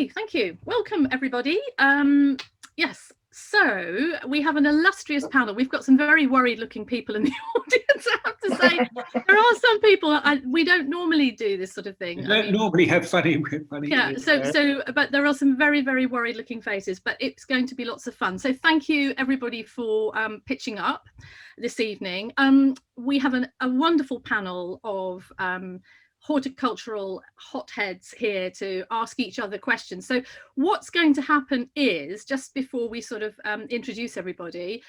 Okay, thank you. Welcome, everybody. Yes, so we have an illustrious panel. We've got some very worried-looking people in the audience, I have to say. There are some people, we don't normally do this sort of thing. We don't normally have funny. Yeah, but there are some very, very worried-looking faces, but it's going to be lots of fun. So thank you, everybody, for pitching up this evening. We have a wonderful panel of horticultural hotheads here to ask each other questions. So what's going to happen is, just before we sort of introduce everybody,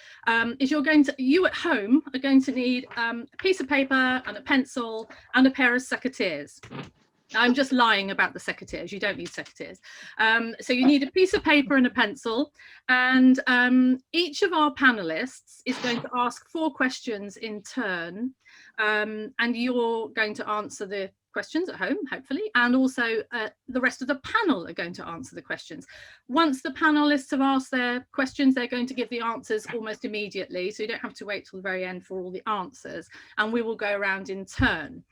is you at home are going to need a piece of paper and a pencil and a pair of secateurs. I'm just lying about the secateurs. You don't need secateurs. So you need a piece of paper and a pencil, and each of our panelists is going to ask 4 questions in turn, and you're going to answer the questions at home, hopefully, and also the rest of the panel are going to answer the questions. Once the panelists have asked their questions, they're going to give the answers almost immediately, so you don't have to wait till the very end for all the answers, and we will go around in turn.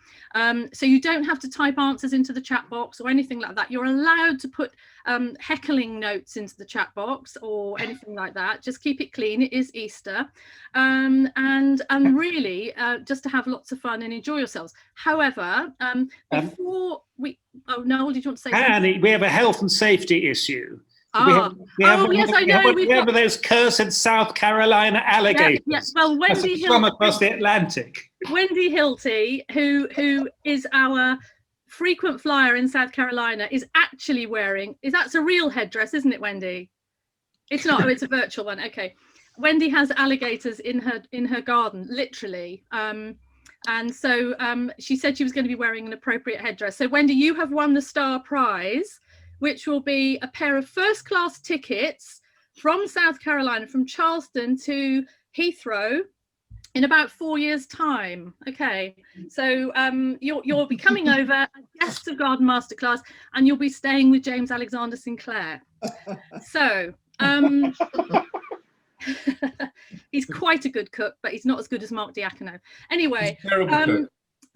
So you don't have to type answers into the chat box or anything like that. You're allowed to put heckling notes into the chat box or anything like that. Just keep it clean. It is Easter, and really just to have lots of fun and enjoy yourselves. However, before we, Noel, did you want to say something? Annie, we have a health and safety issue. Yes, I know. Remember those cursed South Carolina alligators? Yes. Well, Wendy swum across the Atlantic. Wendy Hilty, who is our frequent flyer in South Carolina, is actually wearing, that's a real headdress, isn't it, Wendy? It's not. Oh, it's a virtual one. Okay. Wendy has alligators in her garden, literally. And so she said she was going to be wearing an appropriate headdress. So Wendy, you have won the star prize, which will be a pair of first-class tickets from South Carolina, from Charleston to Heathrow, in about 4 years' time. Okay, so you'll be coming over as guests of Garden Masterclass, and you'll be staying with James Alexander-Sinclair. So he's quite a good cook, but he's not as good as Mark Diacono. Anyway,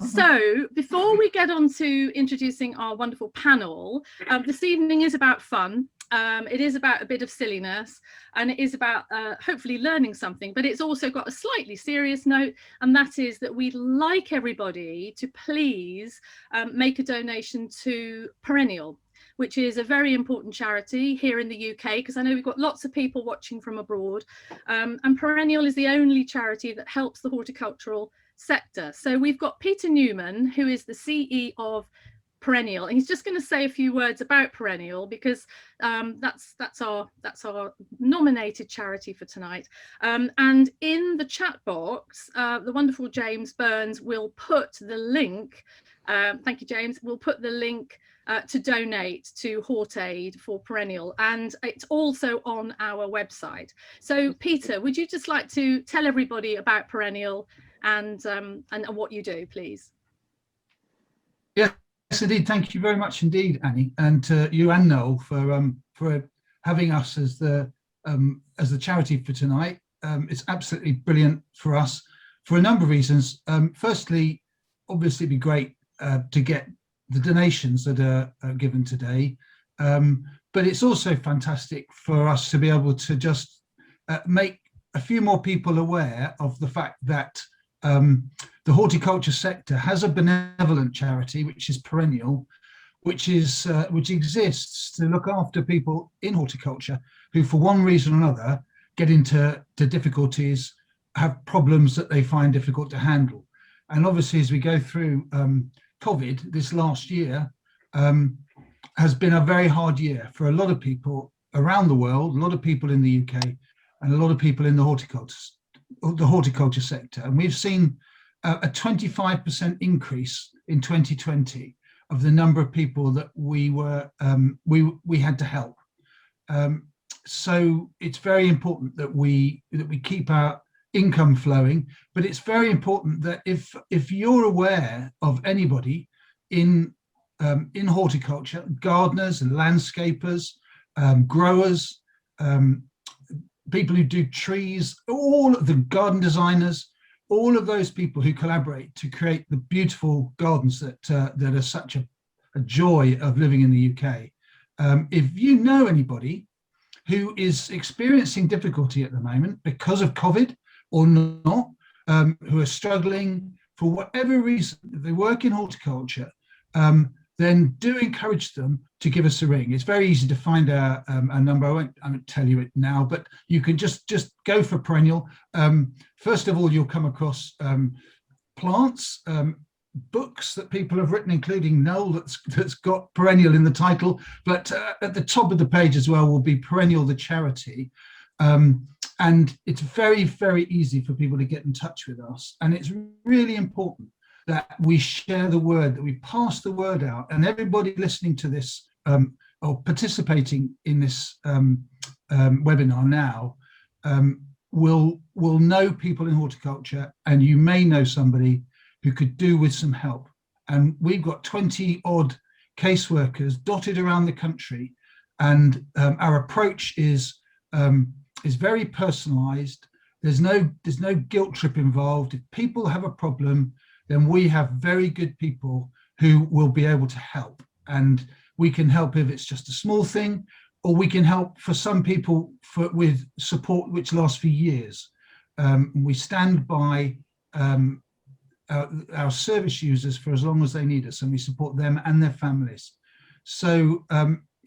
so before we get on to introducing our wonderful panel, this evening is about fun. It is about a bit of silliness, and it is about hopefully learning something, but it's also got a slightly serious note, and that is that we'd like everybody to please make a donation to Perennial, which is a very important charity here in the UK, because I know we've got lots of people watching from abroad, and Perennial is the only charity that helps the horticultural sector. So we've got Peter Newman, who is the CE of Perennial, and he's just going to say a few words about Perennial, because that's our nominated charity for tonight. And in the chat box, the wonderful James Burns will put the link. Thank you, James. We'll put the link to donate to Hort Aid for Perennial, and it's also on our website. So Peter, would you just like to tell everybody about Perennial and what you do, please? Yes, indeed. Thank you very much indeed, Annie, and to you and Noel for having us as the charity for tonight. It's absolutely brilliant for us for a number of reasons. Firstly, obviously, it'd be great to get the donations that are given today, but it's also fantastic for us to be able to just make a few more people aware of the fact that the horticulture sector has a benevolent charity, which is Perennial, which exists to look after people in horticulture who, for one reason or another, get into difficulties, have problems that they find difficult to handle. And obviously, as we go through COVID this last year, has been a very hard year for a lot of people around the world, a lot of people in the UK, and a lot of people in the horticulture sector. And we've seen a 25% increase in 2020 of the number of people that we had to help. So it's very important that we keep our income flowing, but it's very important that if you're aware of anybody in horticulture, gardeners and landscapers, growers, people who do trees, all of the garden designers, all of those people who collaborate to create the beautiful gardens that are such a joy of living in the UK. If you know anybody who is experiencing difficulty at the moment because of COVID or not, who are struggling for whatever reason, if they work in horticulture, then do encourage them to give us a ring. It's very easy to find a number. I won't tell you it now, but you can just go for Perennial. First of all, you'll come across plants, books that people have written, including Noel, that's got Perennial in the title. But at the top of the page as well will be Perennial, the charity. And it's very, very easy for people to get in touch with us. And it's really important that we share the word, that we pass the word out, and everybody listening to this or participating in this webinar now will know people in horticulture, and you may know somebody who could do with some help. And we've got 20 odd caseworkers dotted around the country, and our approach is very personalized. There's no guilt trip involved. If people have a problem, then we have very good people who will be able to help. And we can help if it's just a small thing, or we can help for some people with support which lasts for years. We stand by our service users for as long as they need us, and we support them and their families. So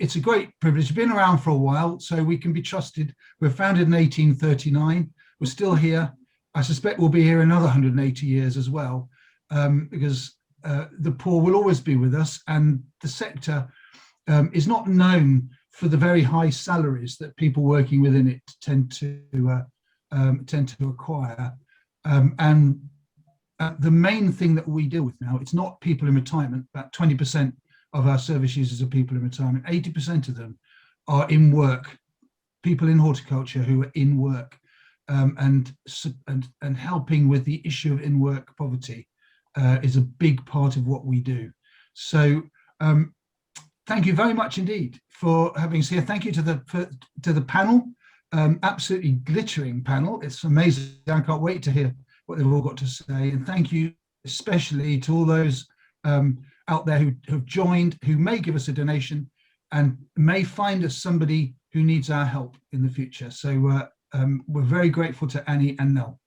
it's a great privilege. We've been around for a while, so we can be trusted. We're founded in 1839. We're still here. I suspect we'll be here another 180 years as well, because the poor will always be with us, and the sector is not known for the very high salaries that people working within it tend to acquire. And the main thing that we deal with now, it's not people in retirement. About 20% of our service users are people in retirement. 80% of them are in work, people in horticulture who are in work, and helping with the issue of in-work poverty is a big part of what we do. So thank you very much indeed for having us here. Thank you to the panel, absolutely glittering panel. It's amazing. I can't wait to hear what they've all got to say. And thank you especially to all those out there who have joined, who may give us a donation and may find us somebody who needs our help in the future. So we're very grateful to Annie and Nell.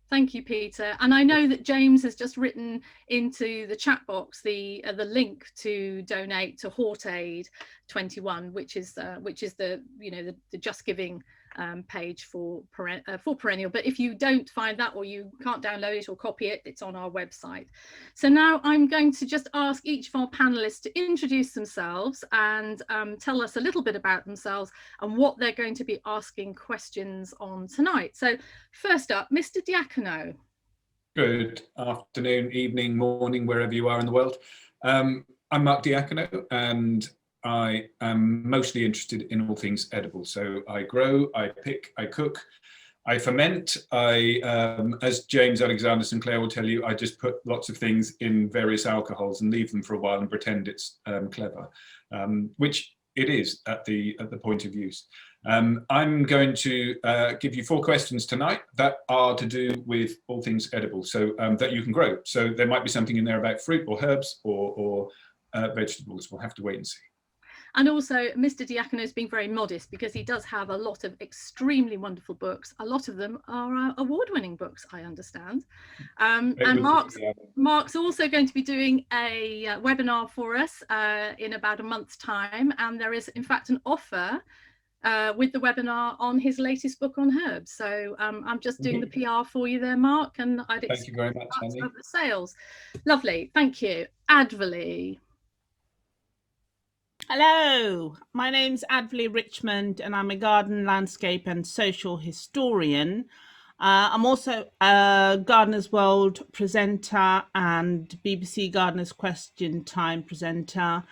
Thank you, Peter. And I know that James has just written into the chat box the link to donate to Hort Aid 21, which is the Just Giving page for Perennial. But if you don't find that, or you can't download it or copy it, it's on our website. So now I'm going to just ask each of our panelists to introduce themselves and tell us a little bit about themselves and what they're going to be asking questions on tonight. So first up, Mr. Diacono. Good afternoon, evening, morning, wherever you are in the world. I'm Mark Diacono, and I am mostly interested in all things edible. So I grow, I pick, I cook, I ferment. As James Alexander-Sinclair will tell you, I just put lots of things in various alcohols and leave them for a while and pretend it's clever, which it is at the point of use. I'm going to give you 4 questions tonight that are to do with all things edible, so that you can grow. So there might be something in there about fruit or herbs or vegetables. We'll have to wait and see. And also, Mr. Diacono is being very modest because he does have a lot of extremely wonderful books. A lot of them are award-winning books, I understand. And Mark's also going to be doing a webinar for us in about a month's time. And there is, in fact, an offer with the webinar on his latest book on herbs. So I'm just doing the PR for you there, Mark, and I'd thank you very much, Annie. The sales. Lovely, thank you. Advolly. Hello, my name's Advolly Richmond, and I'm a garden, landscape and social historian. I'm also a Gardener's World presenter and BBC Gardener's Question Time presenter.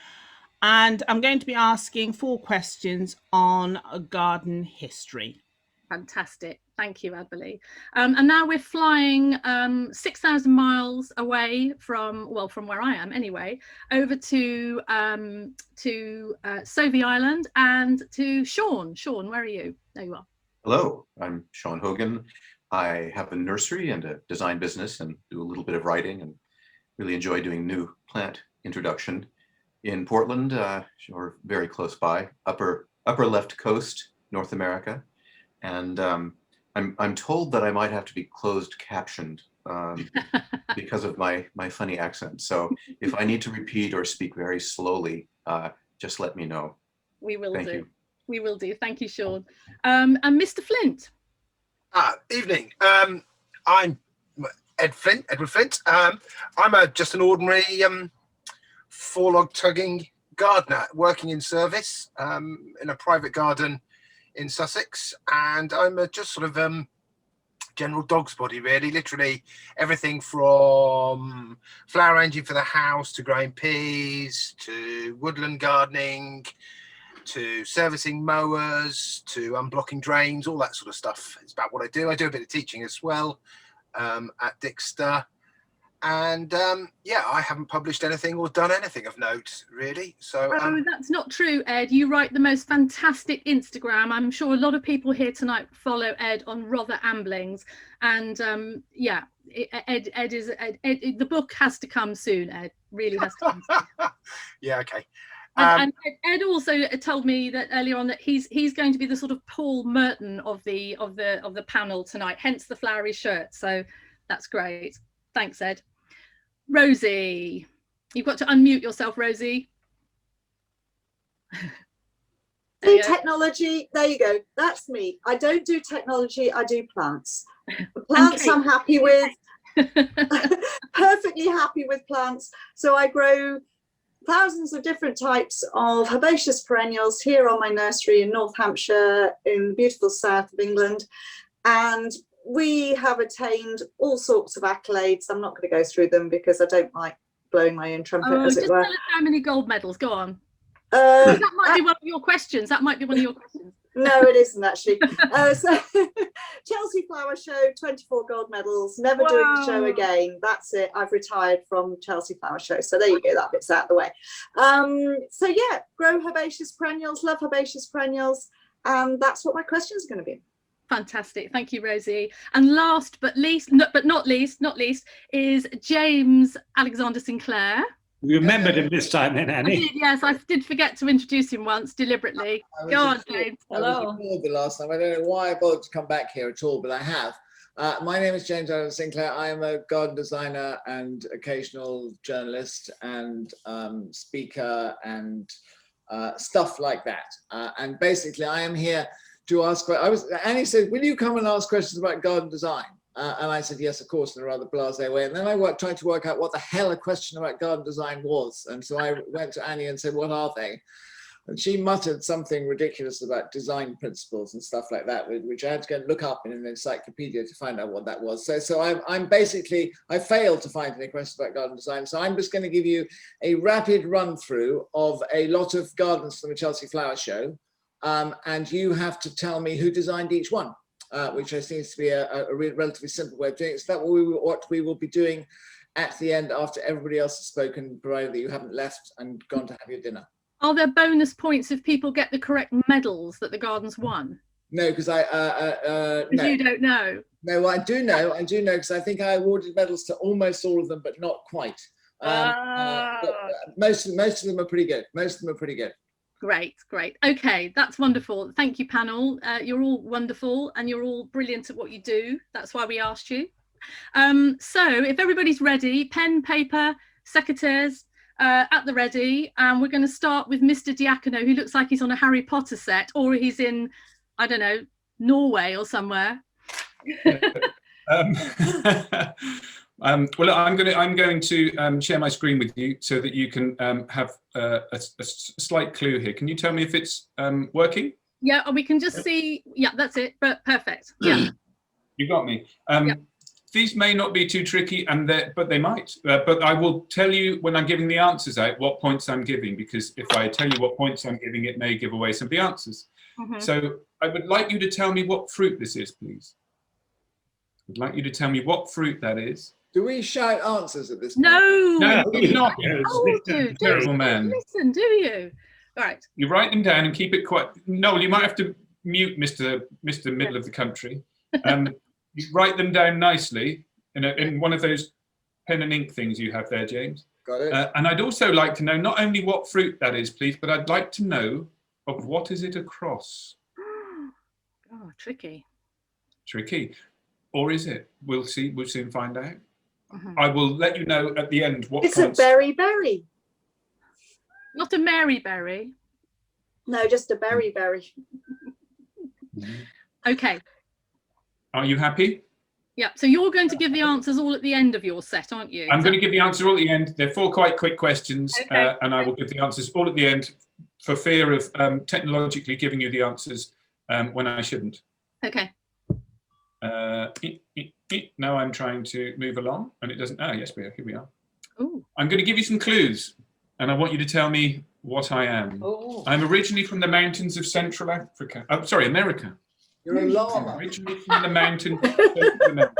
And I'm going to be asking 4 questions on garden history. Fantastic. Thank you, Advolly. And now we're flying 6,000 miles away from where I am anyway, over to Sovey Island and to Sean. Sean, where are you? There you are. Hello, I'm Sean Hogan. I have a nursery and a design business and do a little bit of writing and really enjoy doing new plant introduction in Portland, or very close by, upper left coast, North America, and I'm told that I might have to be closed captioned because of my funny accent. So if I need to repeat or speak very slowly, just let me know. We will Thank do. you. We will do. Thank you, Sean. And Mr. Flint. Evening. I'm Edward Flint. I'm just an ordinary four-log tugging gardener working in service in a private garden in Sussex, and I'm just sort of general dog's body, really. Literally everything from flower arranging for the house to growing peas to woodland gardening to servicing mowers to unblocking drains, all that sort of stuff. It's about what I do. I do a bit of teaching as well at Dixter. And yeah, I haven't published anything or done anything of note, really. So that's not true, Ed. You write the most fantastic Instagram. I'm sure a lot of people here tonight follow Ed on Rother Amblings. And yeah, Ed, the book has to come soon, Ed. Really has to come soon. Yeah, okay. And Ed also told me that earlier on that he's going to be the sort of Paul Merton of the panel tonight, hence the flowery shirt. So that's great. Thanks, Ed. Rosy, you've got to unmute yourself, Rosy. Do technology. There you go. That's me. I don't do technology. I do plants. The plants Okay. I'm happy with. Perfectly happy with plants. So I grow thousands of different types of herbaceous perennials here on my nursery in North Hampshire, in the beautiful south of England, and we have attained all sorts of accolades. I'm not going to go through them because I don't like blowing my own trumpet, as just it were. tell us how many gold medals. Go on. That might be one of your questions. No, it isn't actually. So Chelsea Flower Show, 24 gold medals, never doing the show again. That's it. I've retired from Chelsea Flower Show. So there you go, that bit's out of the way. So yeah, grow herbaceous perennials, love herbaceous perennials. And that's what my questions are going to be. Fantastic. Thank you, Rosie. And last but not least, is James Alexander-Sinclair. You remembered him this time then, Annie. I did, yes, I did forget to introduce him once deliberately. Go on, James. Hello. I was the last time. I don't know why I bothered to come back here at all, but I have. My name is James Alexander-Sinclair. I am a garden designer and occasional journalist and speaker and stuff like that. And basically, I am here to ask. Annie said, "Will you come and ask questions about garden design?" And I said, yes, of course, in a rather blasé way. And then I tried to work out what the hell a question about garden design was. And so I went to Annie and said, what are they? And she muttered something ridiculous about design principles and stuff like that, which I had to go and look up in an encyclopedia to find out what that was. So I'm basically, I failed to find any questions about garden design. So I'm just going to give you a rapid run through of a lot of gardens from the Chelsea Flower Show. And you have to tell me who designed each one. Which I think seems to be a relatively simple way of doing it. So that what we will be doing at the end after everybody else has spoken, provided that you haven't left and gone to have your dinner. Are there bonus points if people get the correct medals that the gardens won? No, because no. You don't know. No, I do know because I think I awarded medals to almost all of them, but not quite. But most of them are pretty good. Great. Okay, that's wonderful. Thank you, panel. You're all wonderful and you're all brilliant at what you do. That's why we asked you. So if everybody's ready, pen, paper, secateurs at the ready. And we're going to start with Mr. Diacono, who looks like he's on a Harry Potter set, or he's in, I don't know, Norway or somewhere. Well, I'm going to share my screen with you so that you can have a slight clue here. Can you tell me if it's working? Yeah, we can just see. Yeah, that's it. But perfect. Yeah, you got me. These may not be too tricky, but they might. But I will tell you when I'm giving the answers out what points I'm giving, because if I tell you what points I'm giving, it may give away some of the answers. Mm-hmm. So I would like you to tell me what fruit this is, please. I'd like you to tell me what fruit that is. Do we shout answers at this point? No, you're not. Terrible man. Listen, do you? Right. You write them down and keep it quiet. No, you might have to mute Mr. Middle of the Country. You write them down nicely in one of those pen and ink things you have there, James. Got it. And I'd also like to know not only what fruit that is, please, but I'd like to know of what is it across. Oh, tricky. Tricky. Or is it? We'll see. We'll soon find out. Mhm. I will let you know at the end what It's a berry. Not a Mary berry. No, just a berry. Okay. Are you happy? Yeah. So you're going to give the answers all at the end of your set, aren't you? I'm going to give the answer all at the end. They're 4 quite quick questions, Okay. and I will give the answers all at the end for fear of technologically giving you the answers when I shouldn't. Okay. Now I'm trying to move along, and it doesn't. Ah, yes, here we are. Ooh. I'm going to give you some clues, and I want you to tell me what I am. Oh, I'm originally from the mountains of Central Africa. Oh, sorry, America. you're a llama. Originally from the mountains of Central America.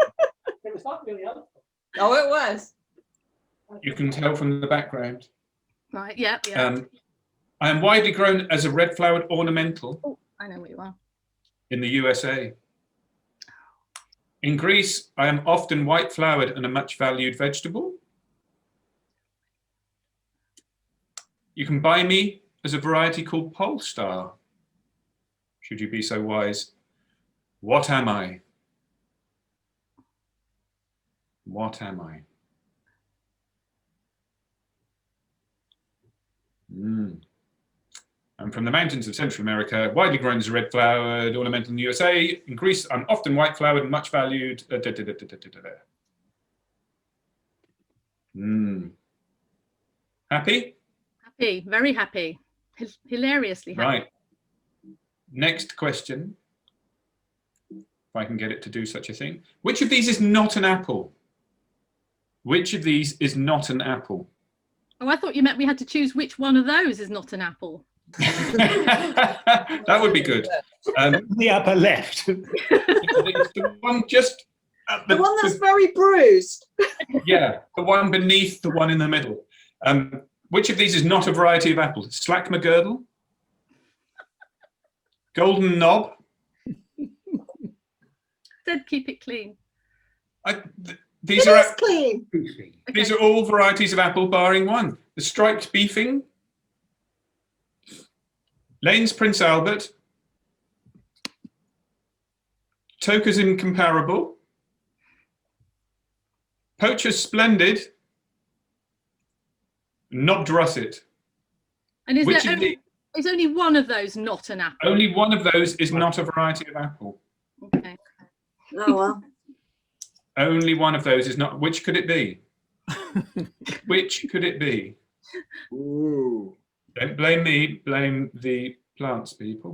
Oh, it was. You can tell from the background. Right. Yeah. Yeah. I am widely grown as a red-flowered ornamental Oh, I know what you are. in the USA. In Greece, I am often white-flowered and a much valued vegetable. You can buy me as a variety called Polestar, should you be so wise. What am I? What am I? I'm from the mountains of Central America, widely grown as a red-flowered ornamental in the USA. In Greece, I'm often white-flowered and much valued. Happy? Happy. Very happy. Hilariously happy. Right. Next question. If I can get it to do such a thing. Which of these is not an apple? Which of these is not an apple? Oh, I thought you meant we had to choose which one of those is not an apple. That would be good. The upper left. The one just The one that's very bruised. yeah, the one beneath the one in the middle. Which of these is not a variety of apple? Slack McGirdle, Golden Knob. Said keep it clean. These It are is clean. these are all varieties of apple, barring one. The striped beefing, Lane's Prince Albert, Toka's Incomparable, Poacher's Splendid, Knobbed Russet. And is Which there of the, is only one of those not an apple? only one of those is not a variety of apple. Okay. Oh well. Only one of those is not. Which could it be? Which could it be? Ooh. Don't blame me, blame the plants people.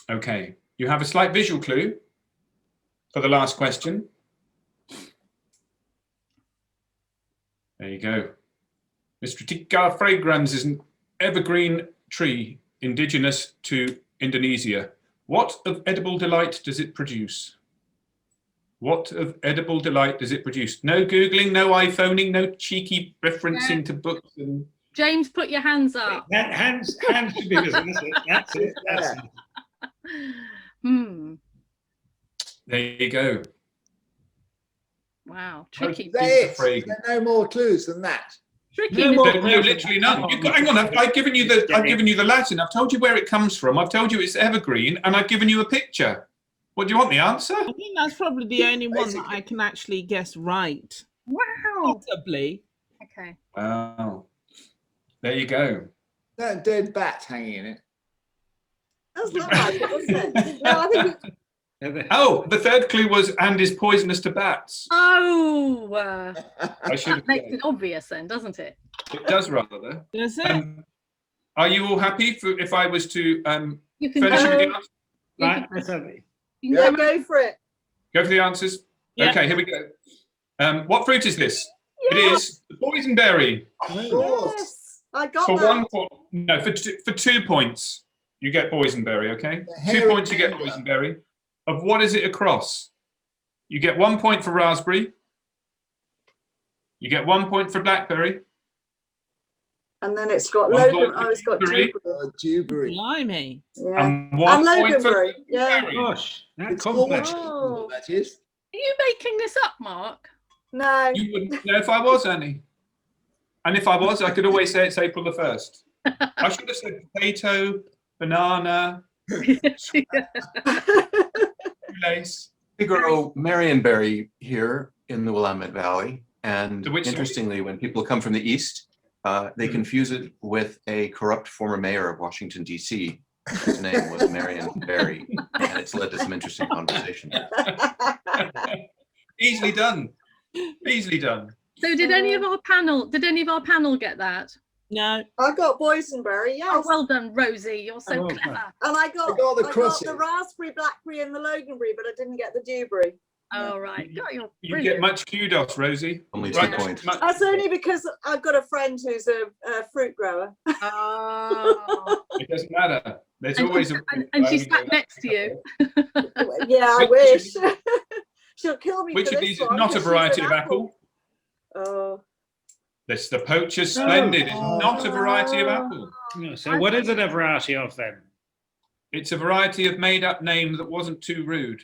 Okay, you have a slight visual clue for the last question. There you go. Mistratica fragrans is an evergreen tree indigenous to Indonesia. What of edible delight does it produce? What of edible delight does it produce? No Googling, no iPhoning, no cheeky referencing to books. And James, put your hands up. Hands should be visible. That's it. That's it. there you go. Wow, tricky. That's it. There are no more clues than that. Tricky. No more Mr. No, literally none. Hang on, I've given you the Latin. I've told you where it comes from. I've told you it's evergreen, and I've given you a picture. What do you want? The answer? I think that's probably the only one that I can actually guess right. Wow. Possibly. Okay. Wow. There you go. That dead bat hanging in it. That's not like it, wasn't it? No, I think Oh, the third clue was and is poisonous to bats. Oh, I should that have makes said. it obvious then, doesn't it? It does rather. Does it? Are you all happy if I was to You can finish with go, the answers? Right, that's lovely. you can yeah, go- go for it. Go for the answers? Yeah. Okay, here we go. What fruit is this? It is the boysenberry. Yes, I got For that. 1 point, no, for 2 points, you get boysenberry, okay? The 2 hairy points, you get member. boysenberry. Of what is it across? You get 1 point for raspberry. You get 1 point for blackberry. And then it's got One Logan. point Oh, it's got dewberry. dewberry. Dewberry. Blimey. Yeah. And 1 And point for Loganberry. Yeah. berry. Gosh, that's It's complex. all that is. Are you making this up, Mark? No. You wouldn't know if I was, Annie. And if I was, I could always say it's April the 1st. I should have said potato, banana, lace. We grow Marionberry here in the Willamette Valley. And So which- interestingly, when people come from the east, they confuse it with a corrupt former mayor of Washington, D.C. His name was Marion Barry, and it's led to some interesting conversation. Easily done. Easily done. So did any of our panel get that? No. I got boysenberry, yes. Oh, well done, Rosie. You're so Oh, well clever. And I got the the crusty. raspberry, blackberry, and the loganberry, but I didn't get the dewberry. Oh, right. God, you're You brilliant. get much kudos, Rosie. Only Right, 2 points. much- That's only because I've got a friend who's a fruit grower. Oh. It doesn't matter. There's And always and she sat next to you. Yeah, I wish. She'll kill me. Which for of this these is one, not a 'cause she's variety an of apple? Oh. This the Poacher's Splendid. It's not a variety of apple. Yeah, so what is it a variety of then? It's a variety of made-up name that wasn't too rude.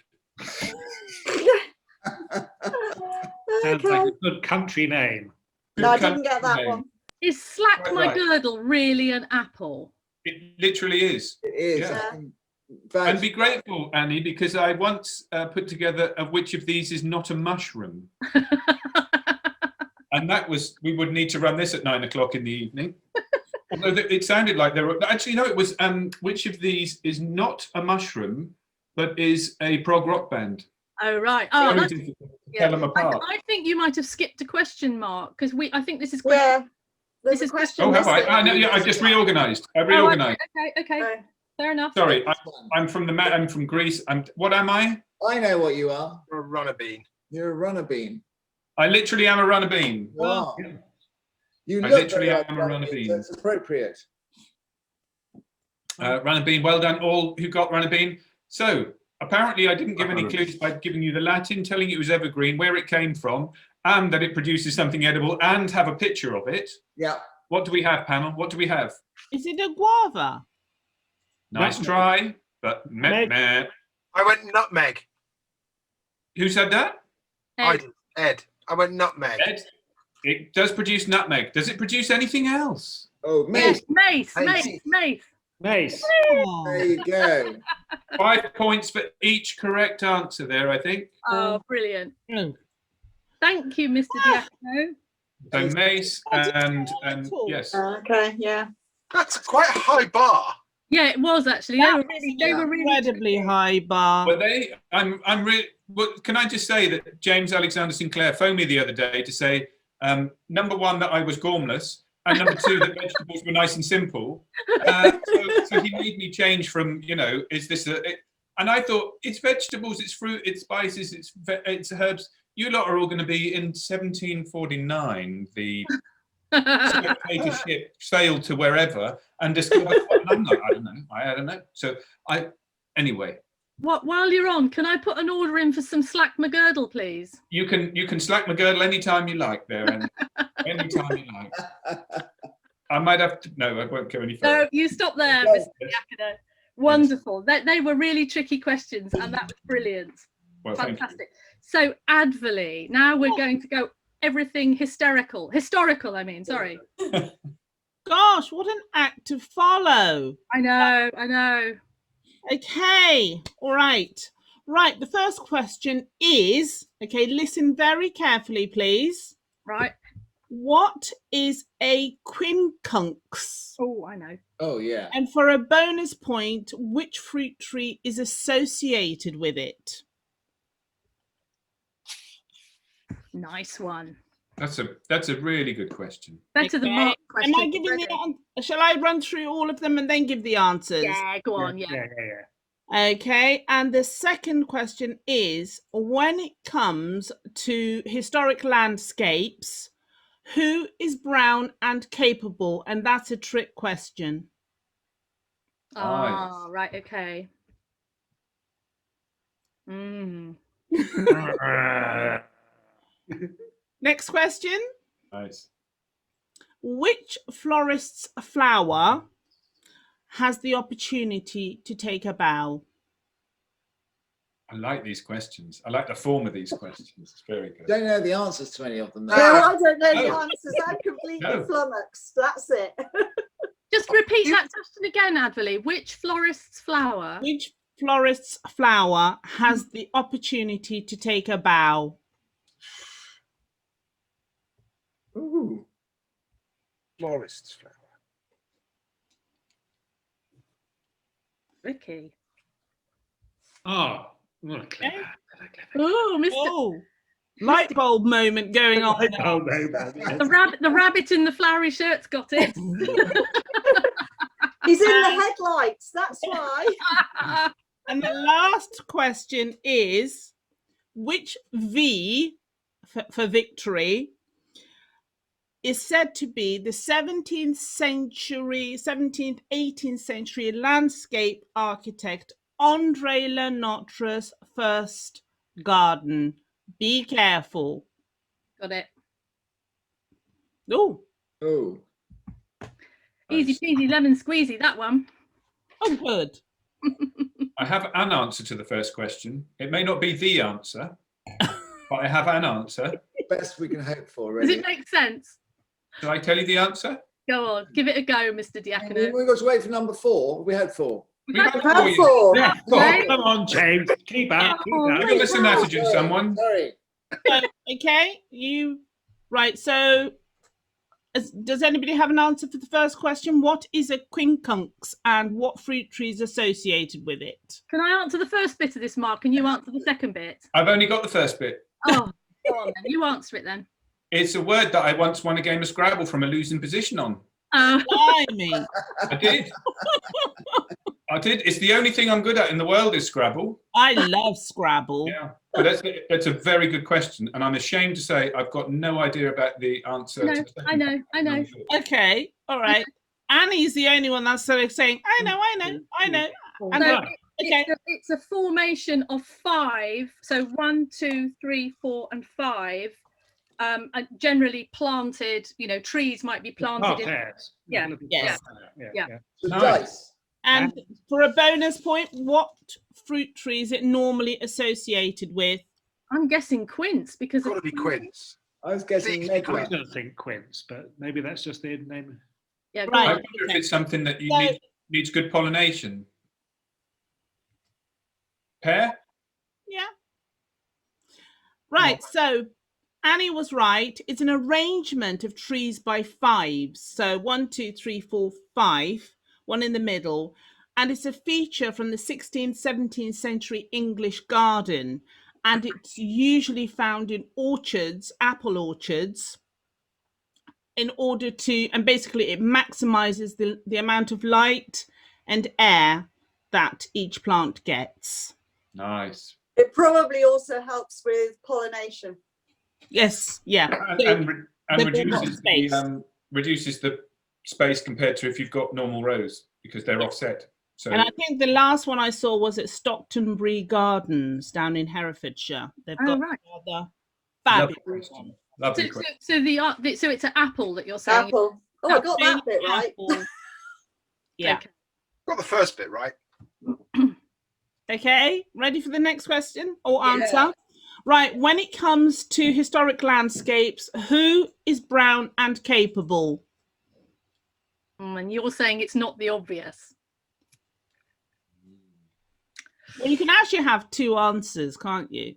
Sounds Okay. like a good country name. No, I Good didn't get that name. one. Is Slack Quite My right. Girdle really an apple? It literally is. It is. Yeah. In fact, And be grateful, Annie, because I once put together of which of these is not a mushroom. And that was, we would need to run this at 9 o'clock in the evening. Although it sounded like there were, actually, no, it was which of these is not a mushroom, but is a prog rock band. Oh, right. Oh, Very that's, difficult to yeah. tell them apart. I think you might have skipped a question mark because I think this is Yeah. This There's a is question. Oh, have I? missing. I know, yeah, I just reorganised. I Oh, reorganised. okay. Oh. Fair enough. Sorry, I'm from Greece. What am I? I know what you are. A runner bean. You're a runner bean. I literally am a runner bean. You are. You I look literally like am a runner bean. That's appropriate. Runner bean, well done all who got runner bean. So apparently I didn't give any clues by giving you the Latin, telling you it was evergreen, where it came from, and that it produces something edible, and have a picture of it. Yeah. What do we have, panel? What do we have? Is it a guava? Nice Nutmeg. try, but Nutmeg. meh. I went nutmeg. Who said that? I Ed. did. Ed. I went nutmeg. Ed. It does produce nutmeg. Does it produce anything else? Oh, Yes, mace. mace. Mace. Oh. There you go. 5 points for each correct answer there, I think. Oh, brilliant. Oh. Thank you, Mr. Diacono. So mace and Wonderful. yes. Okay, yeah. That's quite a high bar. Yeah, it was actually. They were really Incredibly high bar. But I'm really. Well, can I just say that James Alexander-Sinclair phoned me the other day to say, number one, that I was gormless, and number two, that vegetables were nice and simple. So he made me change from, is this and I thought, it's vegetables, it's fruit, it's spices, it's herbs. You lot are all going to be in 1749. The spectator ship sailed to wherever and discovered. I'm like, I don't know. So anyway. While you're on, can I put an order in for some Slack My Girdle, please? You can slack my girdle anytime you like there, and anytime you like. I might have to. No, I won't go any further. No, you stop there, Yes. Mr. Diacono. Wonderful. They were really tricky questions, and that was brilliant. Well, thank you. Fantastic. So, Advolly, now we're going to go everything historical, I mean, sorry. Gosh, what an act to follow. I know. Okay, all right. Right, the first question is, okay, listen very carefully, please. Right. What is a quincunx? Oh, I know. Oh, yeah. And for a bonus point, which fruit tree is associated with it? Nice one. That's a really good question. Better than Okay, Mark's question. Am I giving the shall I run through all of them and then give the answers? Yeah, go on, yeah. Yeah. Okay, and the second question is, when it comes to historic landscapes, who is brown and capable? And that's a trick question. Ah, right, okay. Mm. Next question. Nice. Which florist's flower has the opportunity to take a bow? I like these questions. I like the form of these questions. It's very good. Don't know the answers to any of them. Though. No, I don't know the No. answers. I'm completely No. flummoxed. That's it. Just repeat that question again, Advolly. Which florist's flower? Which florist's flower has the opportunity to take a bow? Ooh. Florist's flower. Ricky. Oh, what a clever. Okay. Clever. Oh, Mr. Oh, light bulb moment going on. Oh, no, The rabbit in the flowery shirt's got it. He's in the headlights. That's why. And the last question is, which V for victory is said to be the 17th, 18th century landscape architect André Le Notre's first garden? Be careful. Got it. Oh, Ooh. Easy peasy lemon squeezy, that one. oh, good. I have an answer to the first question. It may not be the answer, but I have an answer. Best we can hope for, Does really. it make sense? Shall I tell you the answer? Go on, give it a go, Mr. Diacono. We've got to wait for number 4. We had 4. We've had How four. Four. Yeah, Right. come on, James. Keep up. Keep Oh, up. Give us a message, someone. Sorry. So, okay, you right. So, does anybody have an answer for the first question? What is a quincunx and what fruit tree is associated with it? Can I answer the first bit of this, Mark, and you answer the second bit? I've only got the first bit. Oh, go on then. You answer it then. It's a word that I once won a game of Scrabble from a losing position on. Blimey. I did. I did. It's the only thing I'm good at in the world is Scrabble. I love Scrabble. Yeah, but that's a very good question, and I'm ashamed to say I've got no idea about the answer. No, to the second I know, one. I know. Okay, all right. Annie's the only one that's sort of saying, I know. And So okay. it's a formation of 5. So 1, 2, 3, 4, and 5. And generally planted. Trees might be planted in. Parterres. Yeah. Yes. Yeah. The Nice. dice. And for a bonus point, what fruit tree is it normally associated with? I'm guessing quince because Got to be quince. I was guessing See, I medlar. was going to think quince, but maybe that's just the name. Yeah, go Right. I on. wonder if it's something that you So- needs good pollination. Pear? Yeah. Right. So Annie was right. It's an arrangement of trees by 5s. So 1, 2, 3, 4, 5, one in the middle. And it's a feature from the 16th, 17th century English garden. And it's usually found in orchards, apple orchards, in order to, and basically it maximizes the amount of light and air that each plant gets. Nice. It probably also helps with pollination. Yes, yeah. And they've got a lot of reduces the space compared to if you've got normal rows because they're offset. So And I think the last one I saw was at Stocktonbury Gardens down in Herefordshire. They've got right. another lovely fabulous question. one. Lovely So, question. so it's an apple that you're saying. Apple. Oh, I got that bit right. Apple. Yeah. Okay. Got the first bit right. Okay, ready for the next question or Yeah. answer? Right, when it comes to historic landscapes, who is brown and capable? And you're saying it's not the obvious. Well, you can actually have 2 answers, can't you?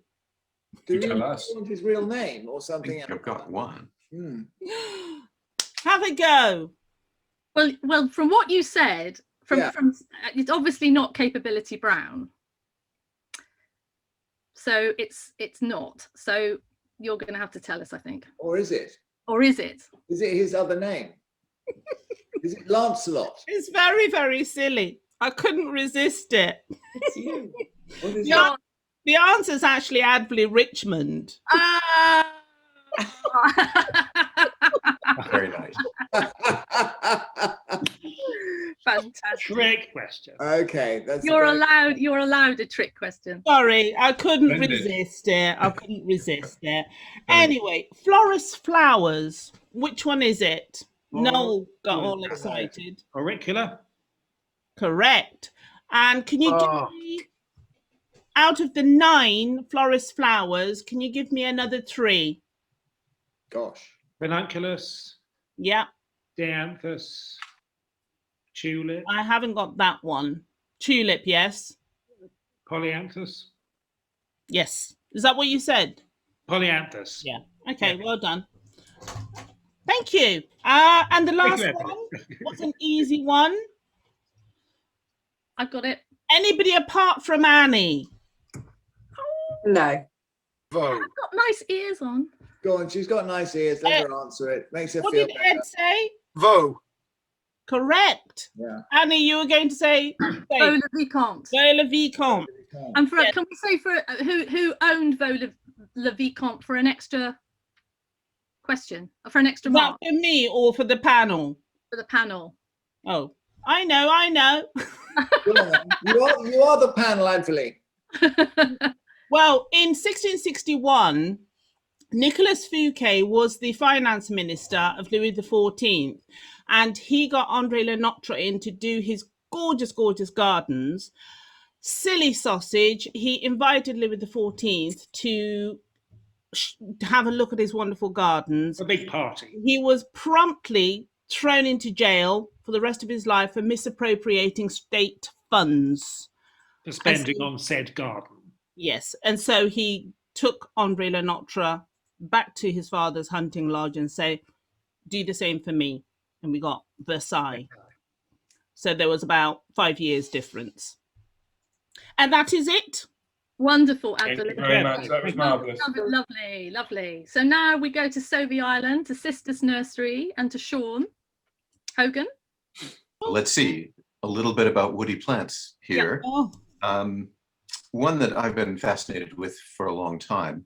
Do You you tell us. want his real name or I something think else? I've got one. Hmm. Have a go. Well, from what you said, Yeah. from it's obviously not capability brown. So it's not. So you're going to have to tell us, I think. Or is it? Or is it? Is it his other name? Is it Lancelot? It's very, very silly. I couldn't resist it. It's you. What is Yeah. it? The answer is actually Advolly Richmond. Very nice. Fantastic. Trick question. Okay, that's You're a very- allowed a trick question. Sorry, I couldn't Splendid. resist it. I couldn't resist it. Anyway, florist flowers. Which one is it? Noel got all excited. Auricular. Correct. And can you Oh. give me out of the 9 florist flowers, can you give me another 3? Gosh. Ranunculus, Yeah, Dianthus, Tulip, I haven't got that one. Tulip, yes. Polyanthus. Yes. Is that what you said? Polyanthus. Yeah. Okay, Yeah. well done. Thank you. And the Thank last you, one Evelyn. was an easy one. I've got it. Anybody apart from Annie? No. Vote. I've got nice ears on. Go on, she's got nice ears. Let her answer it. Makes her What feel did better. Ed say? Vote. Correct. Yeah. Annie, you were going to say Vaux le Vicomte. Vaux le Vicomte. And for Yes. can we say for who owned Vaux le Vicomte for an extra question, for an extra Is that mark for me or for the panel? for the panel? Oh, I know. Go on, then. You are the panel, Advolly. Well, in 1661, Nicolas Fouquet was the finance minister of Louis XIV, and he got André Le Notre in to do his gorgeous, gorgeous gardens. Silly sausage, he invited Louis XIV to have a look at his wonderful gardens. A big party. He was promptly thrown into jail for the rest of his life for misappropriating state funds. For spending on said garden. Yes, and so he took André Le Notre back to his father's hunting lodge and say, do the same for me. And we got Versailles. So there was about 5 years difference. And that is it. Wonderful, Thank you Advolly. very much. That was marvellous. Lovely, lovely. So now we go to Sovey Island, to Sister's Nursery, and to Sean. Hogan. Let's see a little bit about woody plants here. Oh, One that I've been fascinated with for a long time.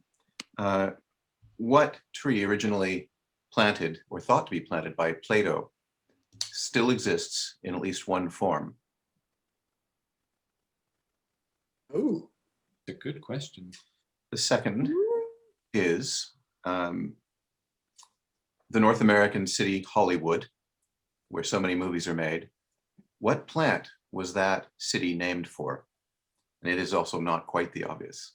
What tree originally planted or thought to be planted by Plato still exists in at least one form? Ooh. It's a good question. The second is the North American city Hollywood, where so many movies are made. What plant was that city named for? And it is also not quite the obvious.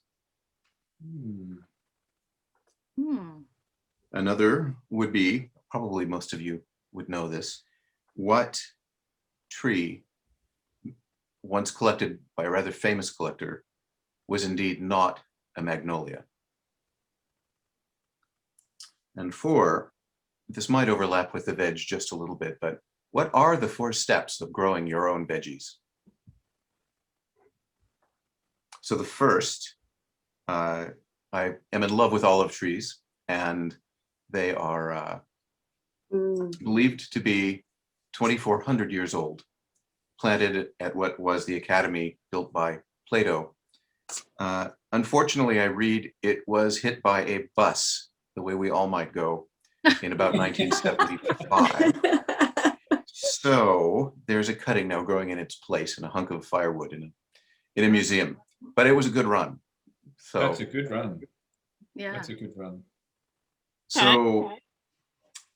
Another would be, probably most of you would know this, what tree, once collected by a rather famous collector, was indeed not a magnolia? And 4, this might overlap with the veg just a little bit, but what are the 4 steps of growing your own veggies? So the first, I am in love with olive trees, and they are believed to be 2,400 years old, planted at what was the academy built by Plato. Unfortunately, I read it was hit by a bus, the way we all might go, in about 1975. So there's a cutting now growing in its place and a hunk of firewood in a museum. But it was a good run. So That's a good run. Yeah. That's a good run. So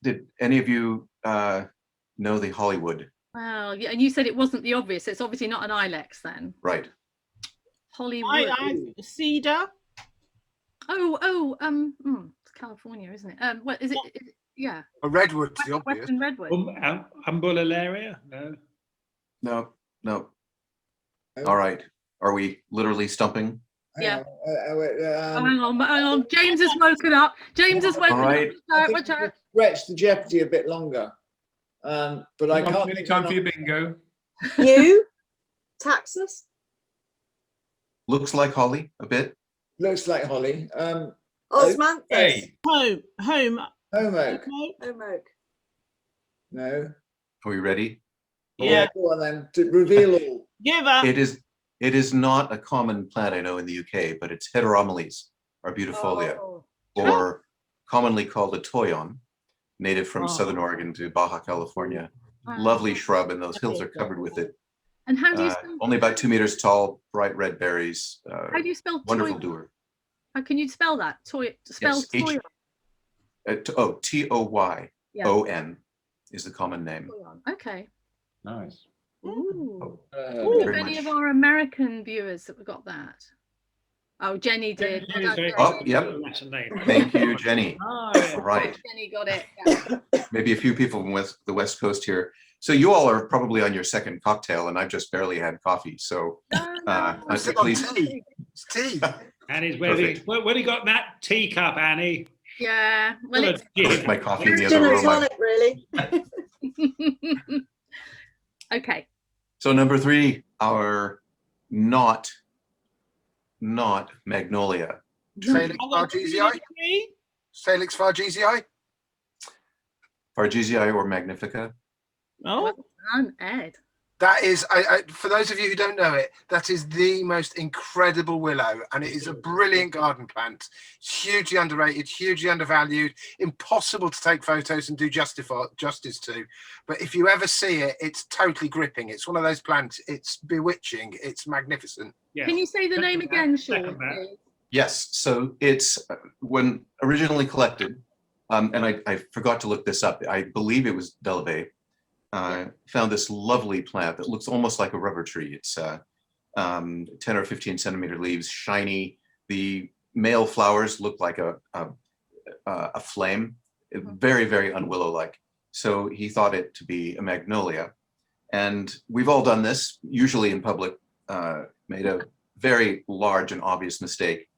did any of you know the Hollywood? Well, yeah, and you said it wasn't the obvious. It's obviously not an ilex then. Right. Hollywood. cedar. It's California, isn't it? What is it? Yeah. A redwood's the obvious. Western redwood. Umbellularia? No. No. All right. Are we literally stumping? Yeah. Hang Hang on. James has woken up. James has woken All right. up. Watch out. Stretch the jeopardy a bit longer. But I can't. Any time for your bingo. You? Taxus? Looks like holly a bit. Looks like holly. Osmanthus? Hey. Home. Home oak. Home oak. No. Are we ready? Yeah. Go on then. To reveal all. Give her. It is not a common plant I know in the UK, but it's Heteromeles arbutifolia, Oh. or commonly called a toyon, native from southern Oregon to Baja California. Lovely shrub, and those hills are covered with it. And how do you spell? Only about 2 meters tall, bright red berries. How do you spell Wonderful toy? doer. How can you spell that? Toy. Spell Yes, toy. Toyon is the common name. Okay. Nice. Ooh. Very If any much. of our American viewers that we got that. Oh, Jenny did. Well done, Oh, Jenny. yep. Thank you, Jenny. Oh, yeah. All right. Jenny got it. Yeah. Maybe a few people from the West Coast here. So you all are probably on your second cocktail, and I've just barely had coffee. So I'm still on please. tea. It's tea. Annie's ready. Perfect. Where do you got that teacup, Annie? Yeah. Well, Full it's of gin. Put my coffee in the Gin other and room. tonic, really. okay. So number 3, our not Magnolia. Salix Fargesii. Salix Fargesii. Fargesii or Magnifica. Oh, Well done, Ed. That is, for those of you who don't know it, that is the most incredible willow, and it is a brilliant garden plant. It's hugely underrated, hugely undervalued, impossible to take photos and do justice to. But if you ever see it, it's totally gripping. It's one of those plants. It's bewitching. It's magnificent. Yes. Can you say the name again, Sean? Second that. please? Yes. So it's when originally collected, and I forgot to look this up. I believe it was Delavé. Found this lovely plant that looks almost like a rubber tree. It's 10 or 15 centimeter leaves, shiny. The male flowers look like a flame, very, very unwillow-like. So he thought it to be a magnolia. And we've all done this, usually in public, made a very large and obvious mistake,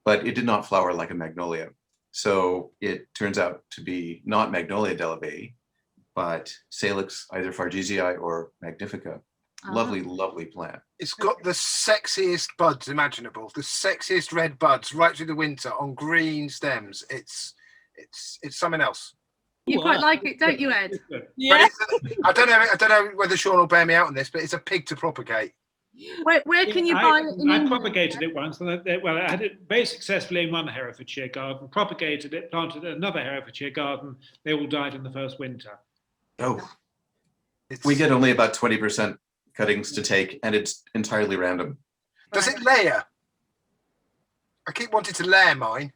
but it did not flower like a magnolia. So it turns out to be not Magnolia Delavé, but Salix, either Fargesii or Magnifica. Lovely, lovely plant. It's got the sexiest buds imaginable, the sexiest red buds right through the winter on green stems. It's something else. You quite like it, don't you, Ed? yeah. I don't know whether Sean will bear me out on this, but it's a pig to propagate. Where can you buy it in I England? propagated it once, and I had it very successfully in one Herefordshire garden, propagated it, planted it in another Herefordshire garden. They all died in the first winter. Oh, we get only about 20% cuttings to take, and it's entirely random. Does it layer? I keep wanting to layer mine.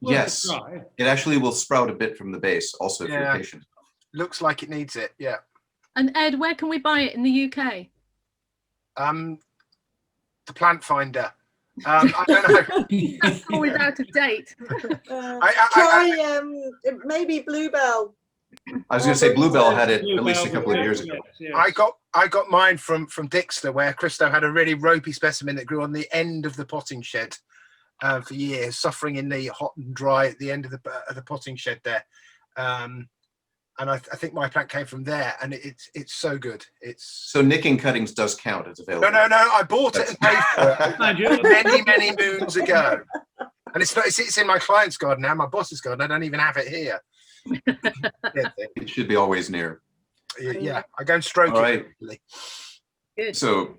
Well, Yes, try. it actually will sprout a bit from the base, also if you're Yeah. patient. Looks like it needs it. Yeah. And Ed, where can we buy it in the UK? The plant finder. I don't know. That's always out of date. Try maybe Bluebell. I was going to say Bluebell had it at Bluebell least a couple of was- years ago. yes, yes. I got mine from Dixter, where Christo had a really ropey specimen that grew on the end of the potting shed for years, suffering in the hot and dry at the end of the potting shed there. And I think my plant came from there, and it's so good. So nicking cuttings does count as available. No. I bought it and paid for it Mind you, many moons ago, and it's in my client's garden now, my boss's garden. I don't even have it here. It should be always near. Yeah, I go and stroke All it. right. Regularly. Good. So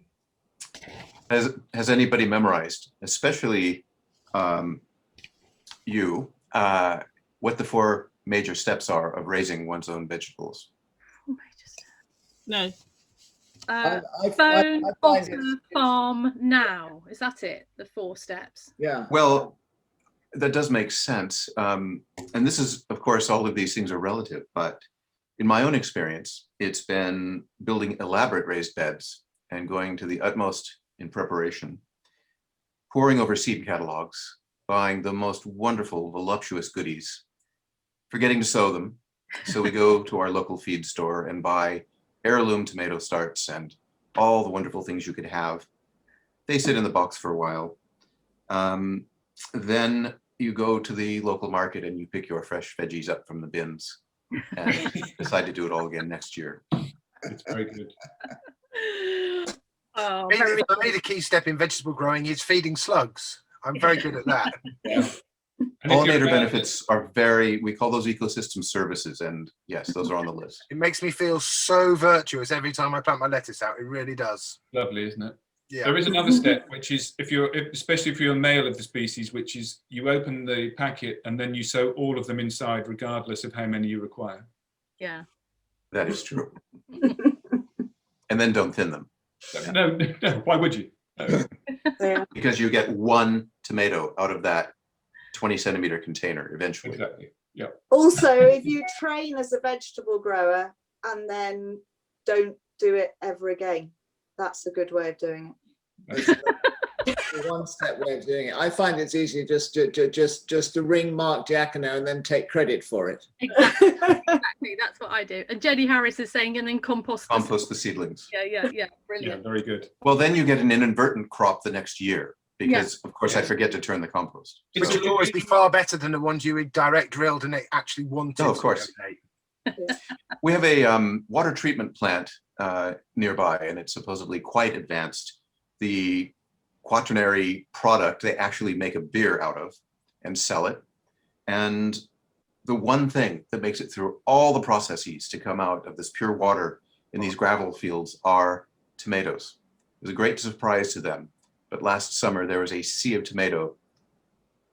has anybody memorized, especially you, what the 4 major steps are of raising one's own vegetables? No. Phone, I find otter, it- farm, now. Is that it? The 4 steps. Yeah. Well, that does make sense. And this is, of course, all of these things are relative, but in my own experience, it's been building elaborate raised beds and going to the utmost in preparation, poring over seed catalogs, buying the most wonderful, voluptuous goodies, forgetting to sow them. So we go to our local feed store and buy heirloom tomato starts and all the wonderful things you could have. They sit in the box for a while. Then you go to the local market and you pick your fresh veggies up from the bins and decide to do it all again next year. it's very good. Oh, For very me, the key step in vegetable growing is feeding slugs. I'm very good at that. And if you're Pollinator about- benefits are we call those ecosystem services, and yes, those are on the list. It makes me feel so virtuous every time I plant my lettuce out. It really does. Lovely, isn't it? Yeah. There is another step, which is especially if you're a male of the species, which is you open the packet and then you sow all of them inside, regardless of how many you require. Yeah. That is true. And then don't thin them, No, why would you? No. Yeah. because you get 1 tomato out of that 20 centimeter container eventually. Exactly. Yeah. Also, if you train as a vegetable grower and then don't do it ever again, that's a good way of doing it. the one-step way of doing it. I find it's easier just to ring Mark Diacono and then take credit for it. Exactly, exactly. That's what I do. And Jenny Harris is saying, and then compost. Compost the seedlings. Yeah. Brilliant. Yeah, very good. Well, then you get an inadvertent crop the next year because, of course, I forget to turn the compost. Which will always be far better than the ones you direct drilled and it actually wanted. Oh, of course. We have a water treatment plant nearby, and it's supposedly quite advanced. The quaternary product they actually make a beer out of and sell it. And the one thing that makes it through all the processes to come out of this pure water in these gravel fields are tomatoes. It was a great surprise to them. But last summer, there was a sea of tomato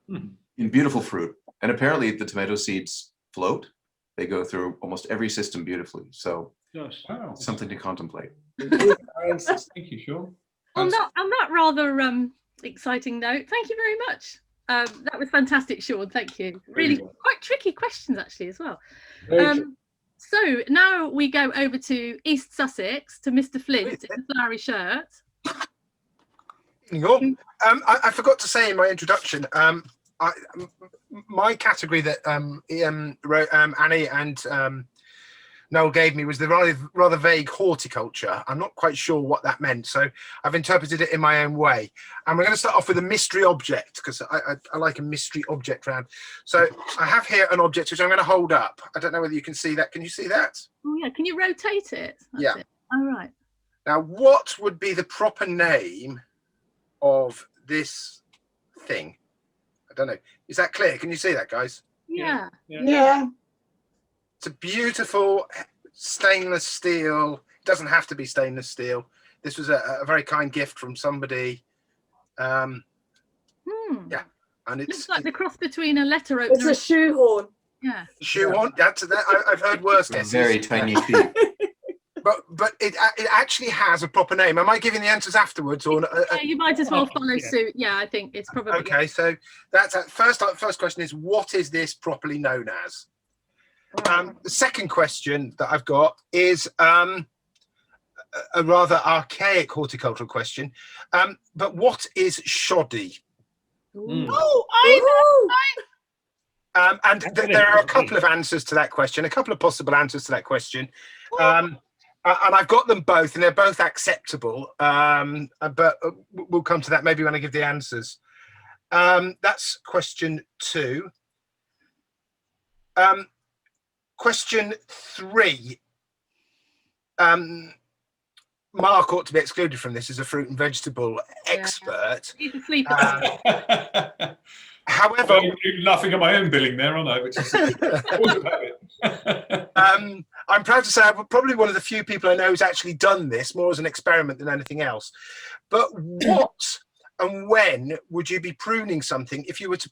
in beautiful fruit. And apparently the tomato seeds float. They go through almost every system beautifully. So Wow. something to contemplate. Thank you, Sean. On that rather exciting note, thank you very much. That was fantastic, Sean. Thank you. Really quite tricky questions actually as well. So now we go over to East Sussex to Mr. Flint in the flowery shirt. I forgot to say in my introduction, my category that Annie and Noel gave me was the rather vague horticulture. I'm not quite sure what that meant, so I've interpreted it in my own way. And we're going to start off with a mystery object, because I like a mystery object round. So I have here an object which I'm going to hold up. I don't know whether you can see that. Can you see that? Oh yeah, can you rotate it? Yeah. All right. Now, what would be the proper name of this thing? I don't know. Is that clear? Can you see that, guys? Yeah. It's a beautiful stainless steel. It doesn't have to be stainless steel. This was a very kind gift from somebody. Yeah, and Looks like the cross between a letter opener. It's a shoehorn. Yeah. Shoehorn. I've heard worse guesses. Very tiny feet. But it actually has a proper name. Am I giving the answers afterwards, or yeah, you might as well follow suit. Yeah, I think it's probably okay. So that's first question is, what is this properly known as? The second question that I've got is a rather archaic horticultural question. But what is shoddy? Oh, I know. And there are a couple of answers to that question, a couple of possible answers to that question. And I've got them both, and they're both acceptable. But we'll come to that maybe when I give the answers. That's question 2. Question 3. Mark ought to be excluded from this as a fruit and vegetable expert. Need to sleep. However, I'm laughing at my own billing there, aren't I? Which is always about it. I'm proud to say I'm probably one of the few people I know who's actually done this, more as an experiment than anything else. But what and when would you be pruning something if you were to...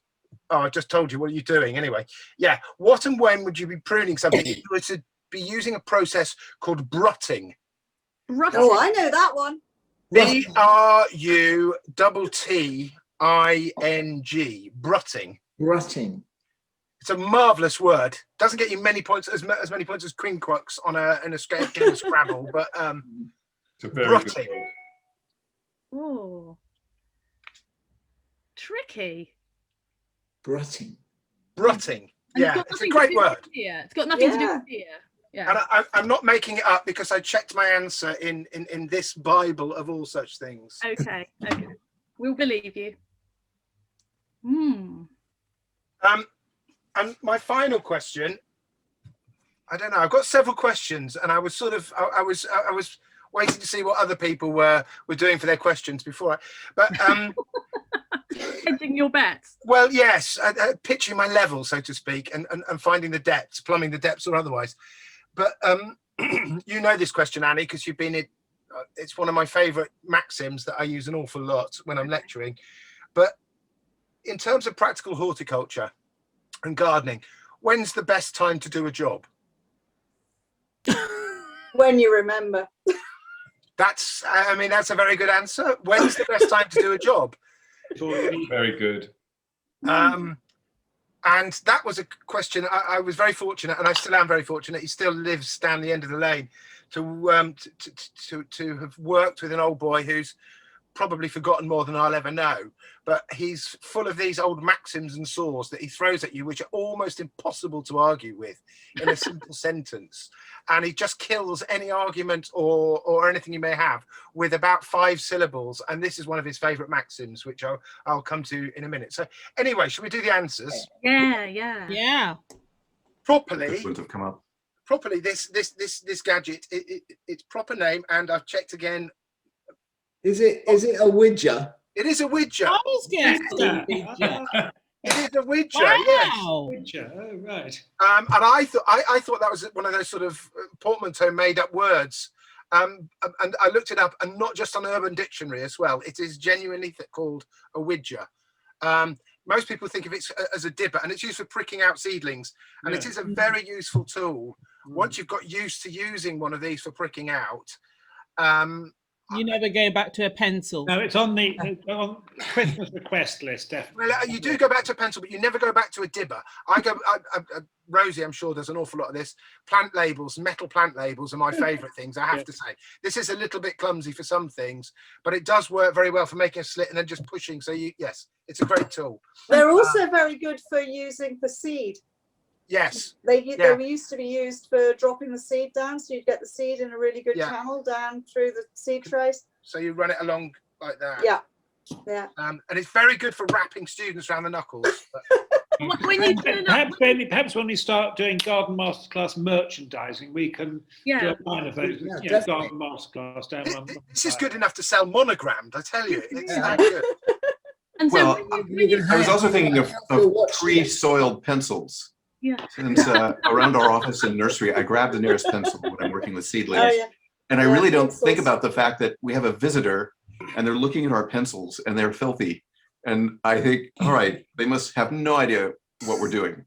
Oh, I just told you, what are you doing anyway? Yeah, what and when would you be pruning something if you were to be using a process called brutting? Oh, I know that one. B-R-U-T-T-I-N-G. Brutting. Brutting. It's a marvelous word. Doesn't get you many points, as many points as cream quacks on in a game of Scrabble, but it's a very brutting. good word. Oh, tricky. Brutting. Brutting. And Yeah, it's a great word. It's got nothing to do with beer. Yeah. And I'm not making it up because I checked my answer in this Bible of all such things. Okay. We'll believe you. And my final question, I don't know. I've got several questions, and I was I was waiting to see what other people were doing for their questions before but hedging your bets. Well, yes, pitching my level, so to speak, and finding the depths, plumbing the depths or otherwise. But you know this question, Annie, because you've been it's one of my favorite maxims that I use an awful lot when I'm lecturing. But in terms of practical horticulture and gardening, when's the best time to do a job? When you remember. That's a very good answer. When's the best time to do a job? Very good. And that was a question. I was very fortunate, and I still am very fortunate. He still lives down the end of the lane to have worked with an old boy who's probably forgotten more than I'll ever know, but he's full of these old maxims and saws that he throws at you, which are almost impossible to argue with in a simple sentence. And he just kills any argument or anything you may have with about 5 syllables. And this is one of his favorite maxims, which I'll come to in a minute. So anyway, shall we do the answers? Yeah. Properly, This wouldn't have come up. properly, this gadget, its proper name, and I've checked again. Is it a widger? It is a widger. I was going to say widger. It is a widger. Wow. Widger, oh, right. And I thought that was one of those sort of portmanteau made up words. And I looked it up, and not just on Urban Dictionary as well. It is genuinely called a widger. Most people think of it as a dibber, and it's used for pricking out seedlings. And it is a very useful tool. Once you've got used to using one of these for pricking out, you never go back to a pencil. No, it's on the Christmas request list, definitely. well, you do go back to a pencil, but you never go back to a dibber. Rosie, I'm sure there's an awful lot of this. Plant labels, metal plant labels are my favourite things, I have to say. This is a little bit clumsy for some things, but it does work very well for making a slit and then just pushing. So yes, it's a great tool. They're also very good for using for seed. Yes. They used to be used for dropping the seed down, so you'd get the seed in a really good channel down through the seed trays. So you run it along like that. Yeah. And it's very good for wrapping students around the knuckles. When you turn up, Perhaps when we start doing garden masterclass merchandising, we can do a line of those. Garden masterclass down one. This is good enough to sell monogrammed, I tell you. It's that good. and so Well, I was also thinking of pre-soiled pencils. Yeah. Since around our office and nursery, I grab the nearest pencil when I'm working with seedlings. Oh, yeah. And I really don't think about the fact that we have a visitor and they're looking at our pencils and they're filthy. And I think, all right, they must have no idea what we're doing.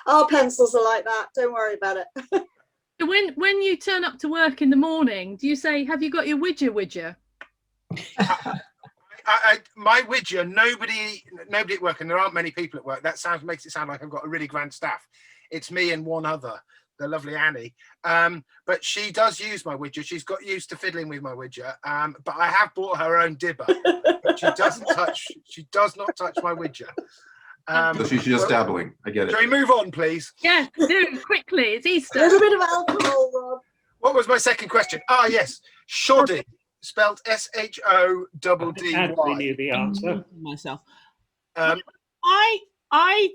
Our pencils are like that. Don't worry about it. when you turn up to work in the morning, do you say, "Have you got your widger?" My widger, nobody at work, and there aren't many people at work. That makes it sound like I've got a really grand staff. It's me and one other, the lovely Annie. But she does use my widger. She's got used to fiddling with my widger. But I have bought her own dibber. But she does not touch my widger. So she's just dabbling. I get it. Can we move on, please? Yeah, do quickly. It's Easter. A little bit of alcohol, Rob. What was my second question? Yes, shoddy, spelled S-H-O-D-D-Y. I knew the answer. Myself. I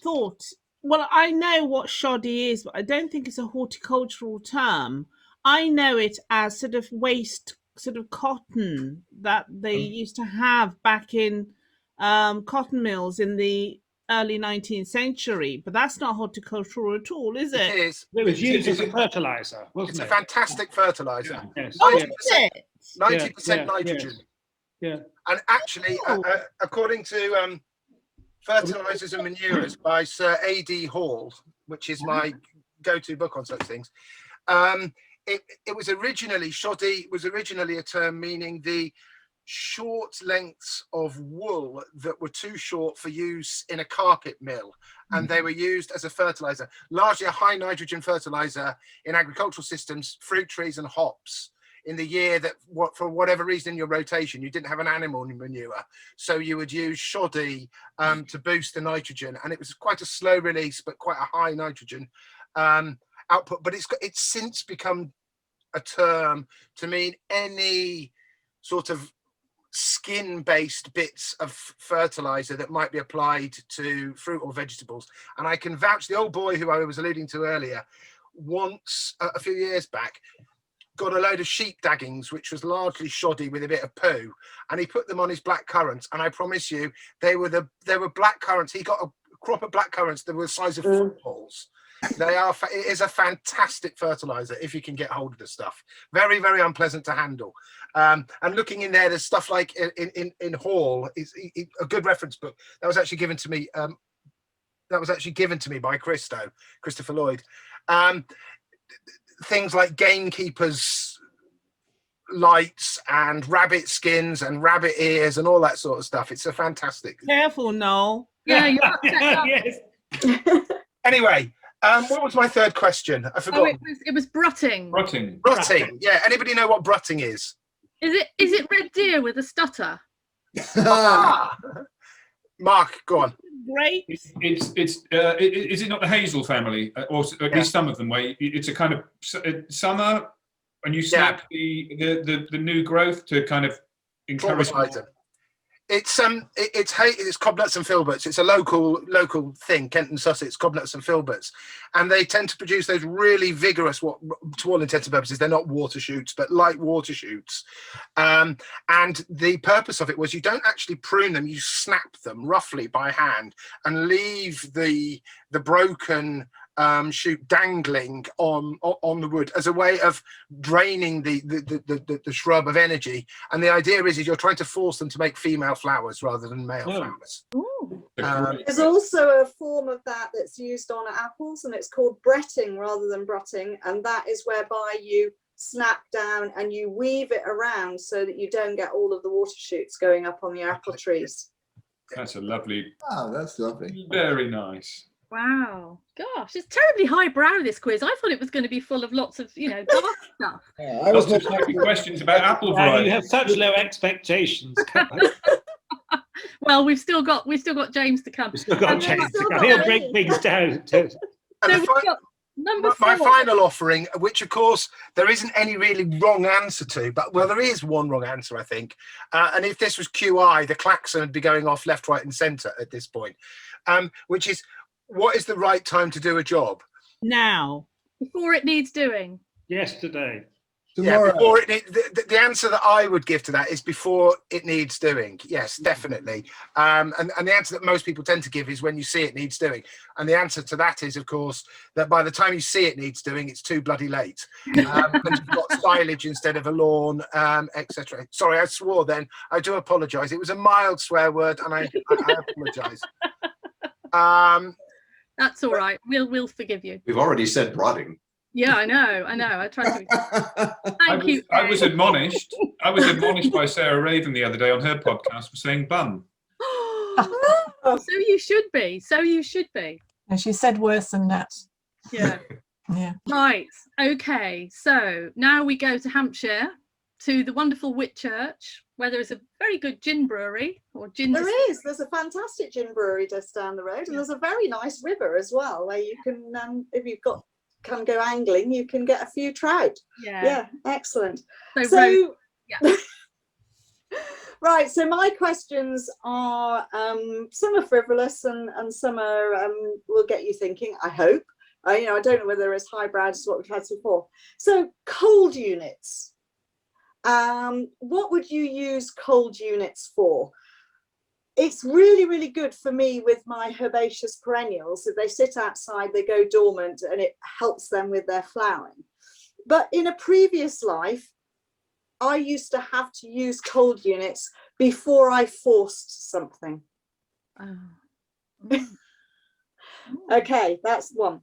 thought, well, I know what shoddy is, but I don't think it's a horticultural term. I know it as sort of waste, sort of cotton that they used to have back in cotton mills in the early 19th century, but that's not horticultural at all, is it? It is. It was used as a fertilizer, wasn't it? It's a fantastic fertilizer. Yes. 90% nitrogen. Yeah. And actually, according to Fertilizers and Manures by Sir A.D. Hall, which is my go-to book on such things, it was originally, shoddy was originally a term meaning the short lengths of wool that were too short for use in a carpet mill, and they were used as a fertilizer, largely a high nitrogen fertilizer in agricultural systems, fruit trees and hops, in the year that for whatever reason in your rotation you didn't have an animal manure, so you would use shoddy to boost the nitrogen, and it was quite a slow release but quite a high nitrogen output. But it's since become a term to mean any sort of skin-based bits of fertilizer that might be applied to fruit or vegetables. And I can vouch, the old boy who I was alluding to earlier, once a few years back got a load of sheep daggings, which was largely shoddy with a bit of poo, and he put them on his black currants, and I promise you they were black currants. He got a crop of black currants that were the size of footballs. It is a fantastic fertilizer if you can get hold of the stuff. Very, very unpleasant to handle. And looking in there, there's stuff like in Hall, a good reference book that was actually given to me. By Christopher Lloyd. Things like gamekeepers' lights and rabbit skins and rabbit ears and all that sort of stuff. It's a fantastic. Careful, Noel. Yeah, Yes. Anyway. What was my third question? I forgot. It was brutting. Brutting. Yeah. Anybody know what brutting is? Is it Red Deer with a stutter? Mark, go on. Great. Is it not the hazel family, or at least some of them, where it's a kind of summer, and you snap the new growth to kind of encourage them. It's cobnuts and filberts. It's a local thing, Kent and Sussex, cobnuts and filberts, and they tend to produce those really vigorous, what to all intents and purposes they're not water shoots, but light water shoots. And the purpose of it was you don't actually prune them, you snap them roughly by hand and leave the broken shoot dangling on the wood as a way of draining the shrub of energy. And the idea is you're trying to force them to make female flowers rather than male flowers. There's also a form of that that's used on apples, and it's called bretting rather than brutting, and that is whereby you snap down and you weave it around so that you don't get all of the water shoots going up on the apple trees. That's a lovely. Oh, that's lovely. Very nice. Wow, gosh, it's terribly highbrow, this quiz. I thought it was going to be full of lots of, dark stuff. Yeah, I was lots of questions about apple variety. You have such low expectations. Well, we've still got James to come. We've still got James to come. He'll break things down. Number 4. My final offering, which of course there isn't any really wrong answer to, but there is one wrong answer, I think. And if this was QI, the klaxon would be going off left, right, and centre at this point, which is, what is the right time to do a job? Now. Before it needs doing. Yesterday. Tomorrow. Yeah, before the answer that I would give to that is before it needs doing. Yes, definitely. And the answer that most people tend to give is when you see it needs doing. And the answer to that is, of course, that by the time you see it needs doing, it's too bloody late. And you've got silage instead of a lawn, etc. Sorry, I swore then. I do apologise. It was a mild swear word, and I apologise. That's all right. We'll forgive you. We've already said rotting. Yeah, I know. I tried to. Thank you. I was admonished by Sarah Raven the other day on her podcast for saying bum. So you should be. And she said worse than that. Yeah. Yeah. Right. Okay. So now we go to Hampshire, to the wonderful Whitchurch, where there is a very good gin brewery or gin. There's a fantastic gin brewery just down the road, and there's a very nice river as well, where you can, if you've got. Can go angling, you can get a few trout. Yeah, excellent. So right, so my questions are some are frivolous and some are will get you thinking, I hope. I don't know whether they're as highbrow as what we've had before. So cold units, what would you use cold units for? It's really, really good for me with my herbaceous perennials. If they sit outside, they go dormant, and it helps them with their flowering. But in a previous life, I used to have to use cold units before I forced something. Okay, that's one.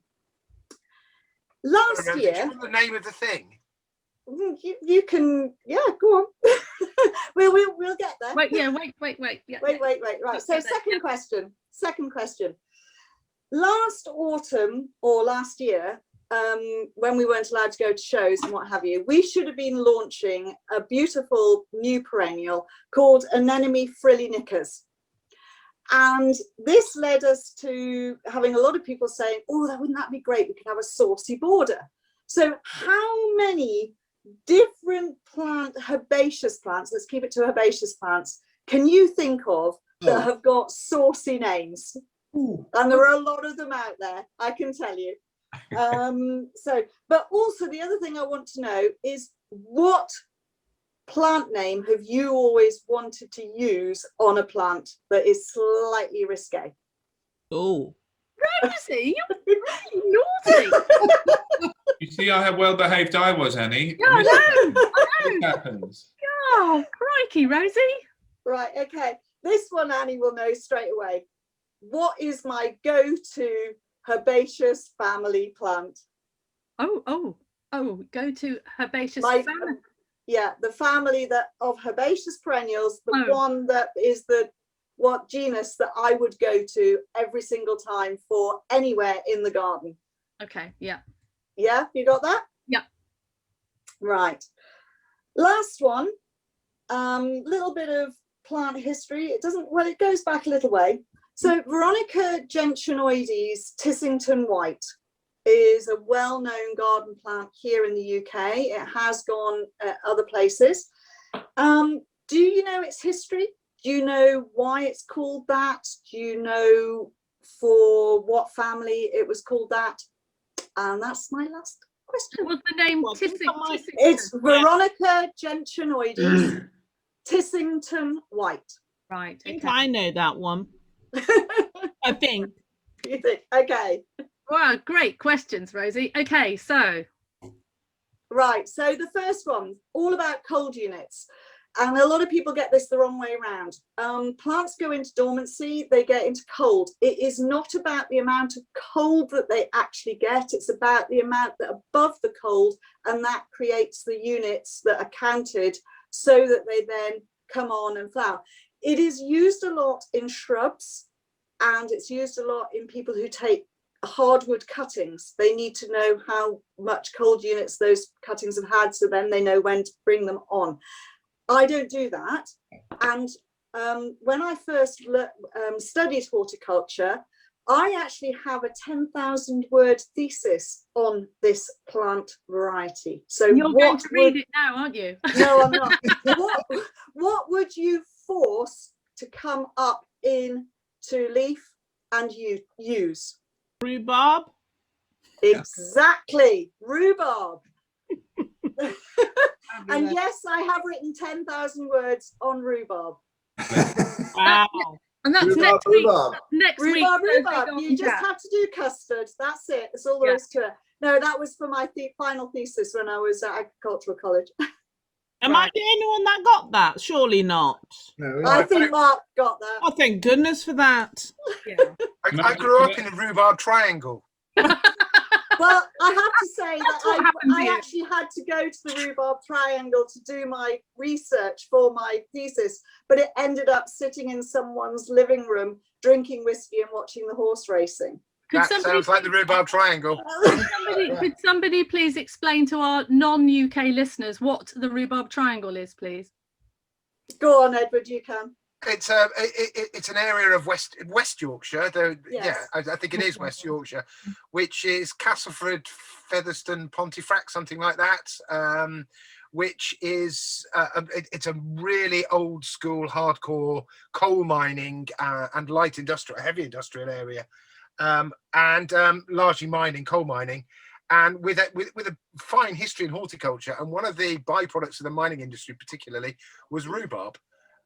Last year, the name of the thing. You can, go on. we'll get there. Wait. Yeah. Wait. Right. So second question. Last autumn or last year, when we weren't allowed to go to shows and what have you, we should have been launching a beautiful new perennial called Anemone Frilly Knickers. And this led us to having a lot of people saying, oh, wouldn't that be great? We could have a saucy border. So how many different herbaceous plants, let's keep it to herbaceous plants, can you think of that have got saucy names? Ooh. And there are a lot of them out there, I can tell you. But also the other thing I want to know is, what plant name have you always wanted to use on a plant that is slightly risque? Oh, Rosy, you're really naughty. You see how well behaved I was, Annie. Yeah, I know. It happens. Oh, crikey, Rosie. Right, okay. This one Annie will know straight away. What is my go-to herbaceous family plant? Oh, go to herbaceous family. Yeah, the family of herbaceous perennials, the one that is what genus that I would go to every single time for anywhere in the garden. Okay, yeah. Yeah, you got that? Yeah. Right. Last one. Little bit of plant history. It doesn't, well, it goes back a little way. So Veronica gentianoides Tissington White is a well-known garden plant here in the UK. It has gone other places. Do you know its history? Do you know why it's called that? Do you know for what family it was called that? And that's my last question. What's the name? It's Veronica gentianoides Tissington White. Right. I think I know that one. I think. You think? Okay. Wow, great questions, Rosie. Okay, so. Right, so the first one, all about cold units. And a lot of people get this the wrong way around. Plants go into dormancy, they get into cold. It is not about the amount of cold that they actually get, it's about the amount that above the cold, and that creates the units that are counted so that they then come on and flower. It is used a lot in shrubs, and it's used a lot in people who take hardwood cuttings. They need to know how much cold units those cuttings have had, so then they know when to bring them on. I don't do that. And when I first studied horticulture, I actually have a 10,000 word thesis on this plant variety. So you're going to read it now, aren't you? No, I'm not. What would you force to come up into leaf and use? Rhubarb. Exactly, rhubarb. And yes, I have written 10,000 words on rhubarb. Wow. And that's Rhubarb, next week. rhubarb. Next Rhubarb, week. rhubarb. You just have to do custard. That's it. That's all there is to it. No, that was for my final thesis when I was at agricultural college. Am I the only one that got that? Surely not. No, I think Mark got that. Oh, thank goodness for that. Yeah. I grew up in a rhubarb triangle. Well, I have to say what that happened to I you. actually had to go to the rhubarb triangle to do my research for my thesis, but it ended up sitting in someone's living room, drinking whiskey and watching the horse racing. That sounds like the rhubarb triangle. Could somebody please explain to our non-UK listeners what the rhubarb triangle is, please? Go on, Edward, you can. It's an area of West Yorkshire. Yes. Yeah, I think it is West Yorkshire, which is Castleford, Featherstone, Pontefract, something like that. Which is it's a really old school, hardcore coal mining and light industrial, heavy industrial area, and largely mining, coal mining. And with a fine history in horticulture, and one of the byproducts of the mining industry particularly was rhubarb.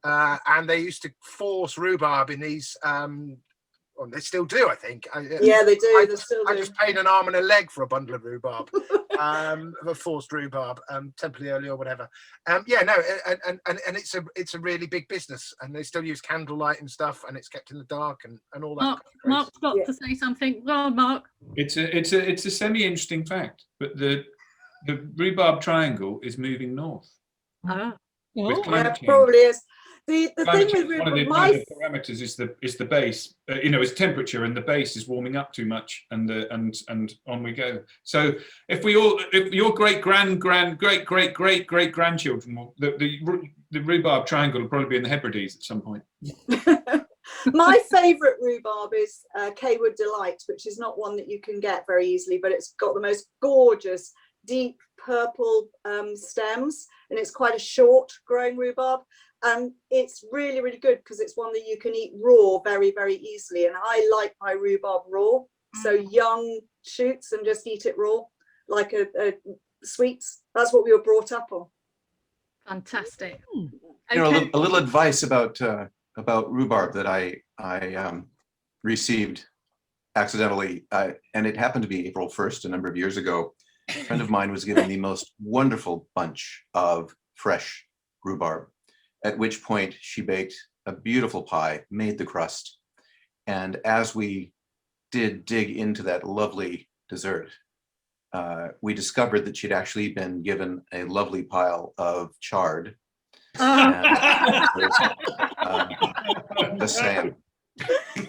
And they used to force rhubarb in these, well, they still do, I think. Yeah, they do. They still do. I just paid an arm and a leg for a bundle of rhubarb, of forced rhubarb, temporarily or whatever. Yeah, no, and it's a really big business, and they still use candlelight and stuff, and it's kept in the dark and all that. Mark's got to say something. Go on, Mark. It's a semi-interesting fact, but the rhubarb triangle is moving north. Oh. With Yeah, climate change. probably is. The Climate thing with change, one of rhubarb, the parameters is the base. Is temperature, and the base is warming up too much, and on we go. So if your great grandchildren, the rhubarb triangle will probably be in the Hebrides at some point. my favourite rhubarb is Kaywood Delight, which is not one that you can get very easily, but it's got the most gorgeous deep purple stems, and it's quite a short growing rhubarb, and it's really, really good because it's one that you can eat raw very, very easily. And I like my rhubarb raw, so young shoots and just eat it raw like a sweets. That's what we were brought up on. Fantastic. You know, a little advice about rhubarb that I received accidentally, and it happened to be April 1st a number of years ago. A friend of mine was given the most wonderful bunch of fresh rhubarb, at which point she baked a beautiful pie, made the crust, and as we did dig into that lovely dessert, we discovered that she'd actually been given a lovely pile of chard. Just saying.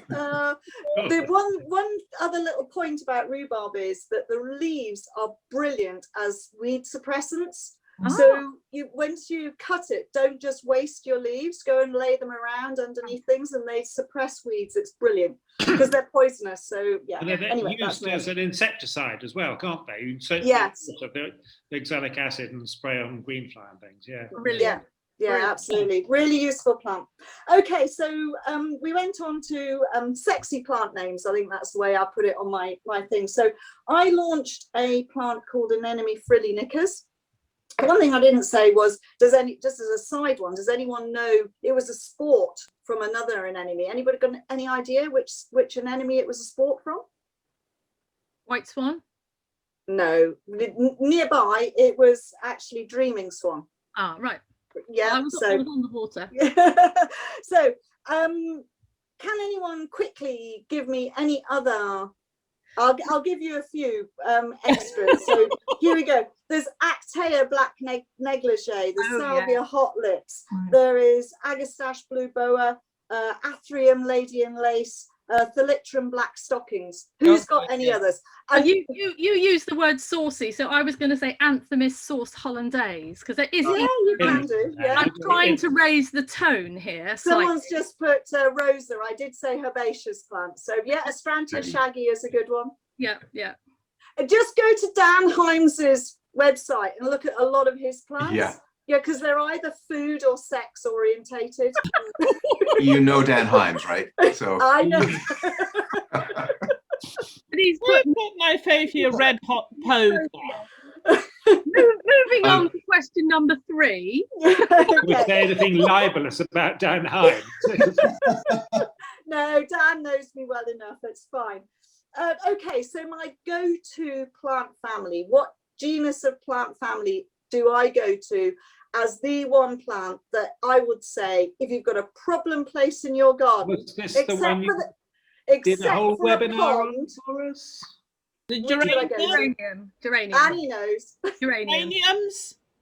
The one other little point about rhubarb is that the leaves are brilliant as weed suppressants. So once you cut it, don't just waste your leaves, go and lay them around underneath things, and they suppress weeds. It's brilliant because they're poisonous. So yeah, And they're anyway, used as an insecticide as well, can't they? You can yes, the oxalic acid and spray on green fly and things. Yeah, brilliant. Yeah, absolutely. Really useful plant. Okay, so we went on to sexy plant names. I think that's the way I put it on my thing. So I launched a plant called Anemone frilly knickers. One thing I didn't say was, just as a side one, does anyone know it was a sport from another anemone? Anybody got any idea which anemone it was a sport from? White swan? No. Nearby, it was actually dreaming swan. Ah, right. Yeah, I was on the water. So, can anyone quickly give me any other? I'll give you a few extras. So here we go. There's Actea black negligee. There's Salvia hot lips. There is Agastache blue boa, Athrium lady in lace, Thalitrum black stockings. Who's got any others? You used the word saucy, so I was going to say Anthemis sauce hollandaise, because it is. Yeah, you can do. Yeah. I'm trying to raise the tone here. Someone's just put Rosa. I did say herbaceous plants. So yeah, Astrantia shaggy is a good one. Yeah, yeah. Just go to Dan Hymes's website and look at a lot of his plants. Yeah, because they're either food or sex orientated. You know Dan Hymes, right? So I know. He's put my favourite red hot pose. Moving on to question number 3. Was there anything libelous about Dan Hymes? No, Dan knows me well enough. It's fine. Okay, so my go-to plant family. What genus of plant family do I go to as the one plant that I would say, if you've got a problem place in your garden, was this the one you did a whole webinar on for us? The geranium. Annie knows.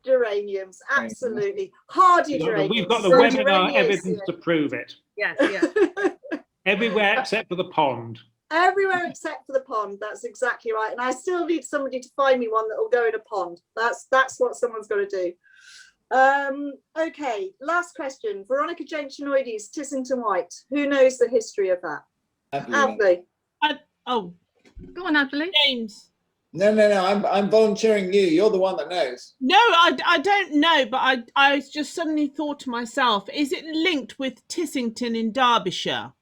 Geraniums, absolutely. Hardy geraniums. We've got the webinar evidence to prove it. Yes, yeah. Everywhere except for the pond. Everywhere except for the pond. That's exactly right. And I still need somebody to find me one that will go in a pond. That's what someone's got to do. Okay, last question. Veronica gentianoides, Tissington White. Who knows the history of that? Advolly. Go on, Advolly. James. No. I'm volunteering you. You're the one that knows. No, I don't know, but I just suddenly thought to myself, is it linked with Tissington in Derbyshire?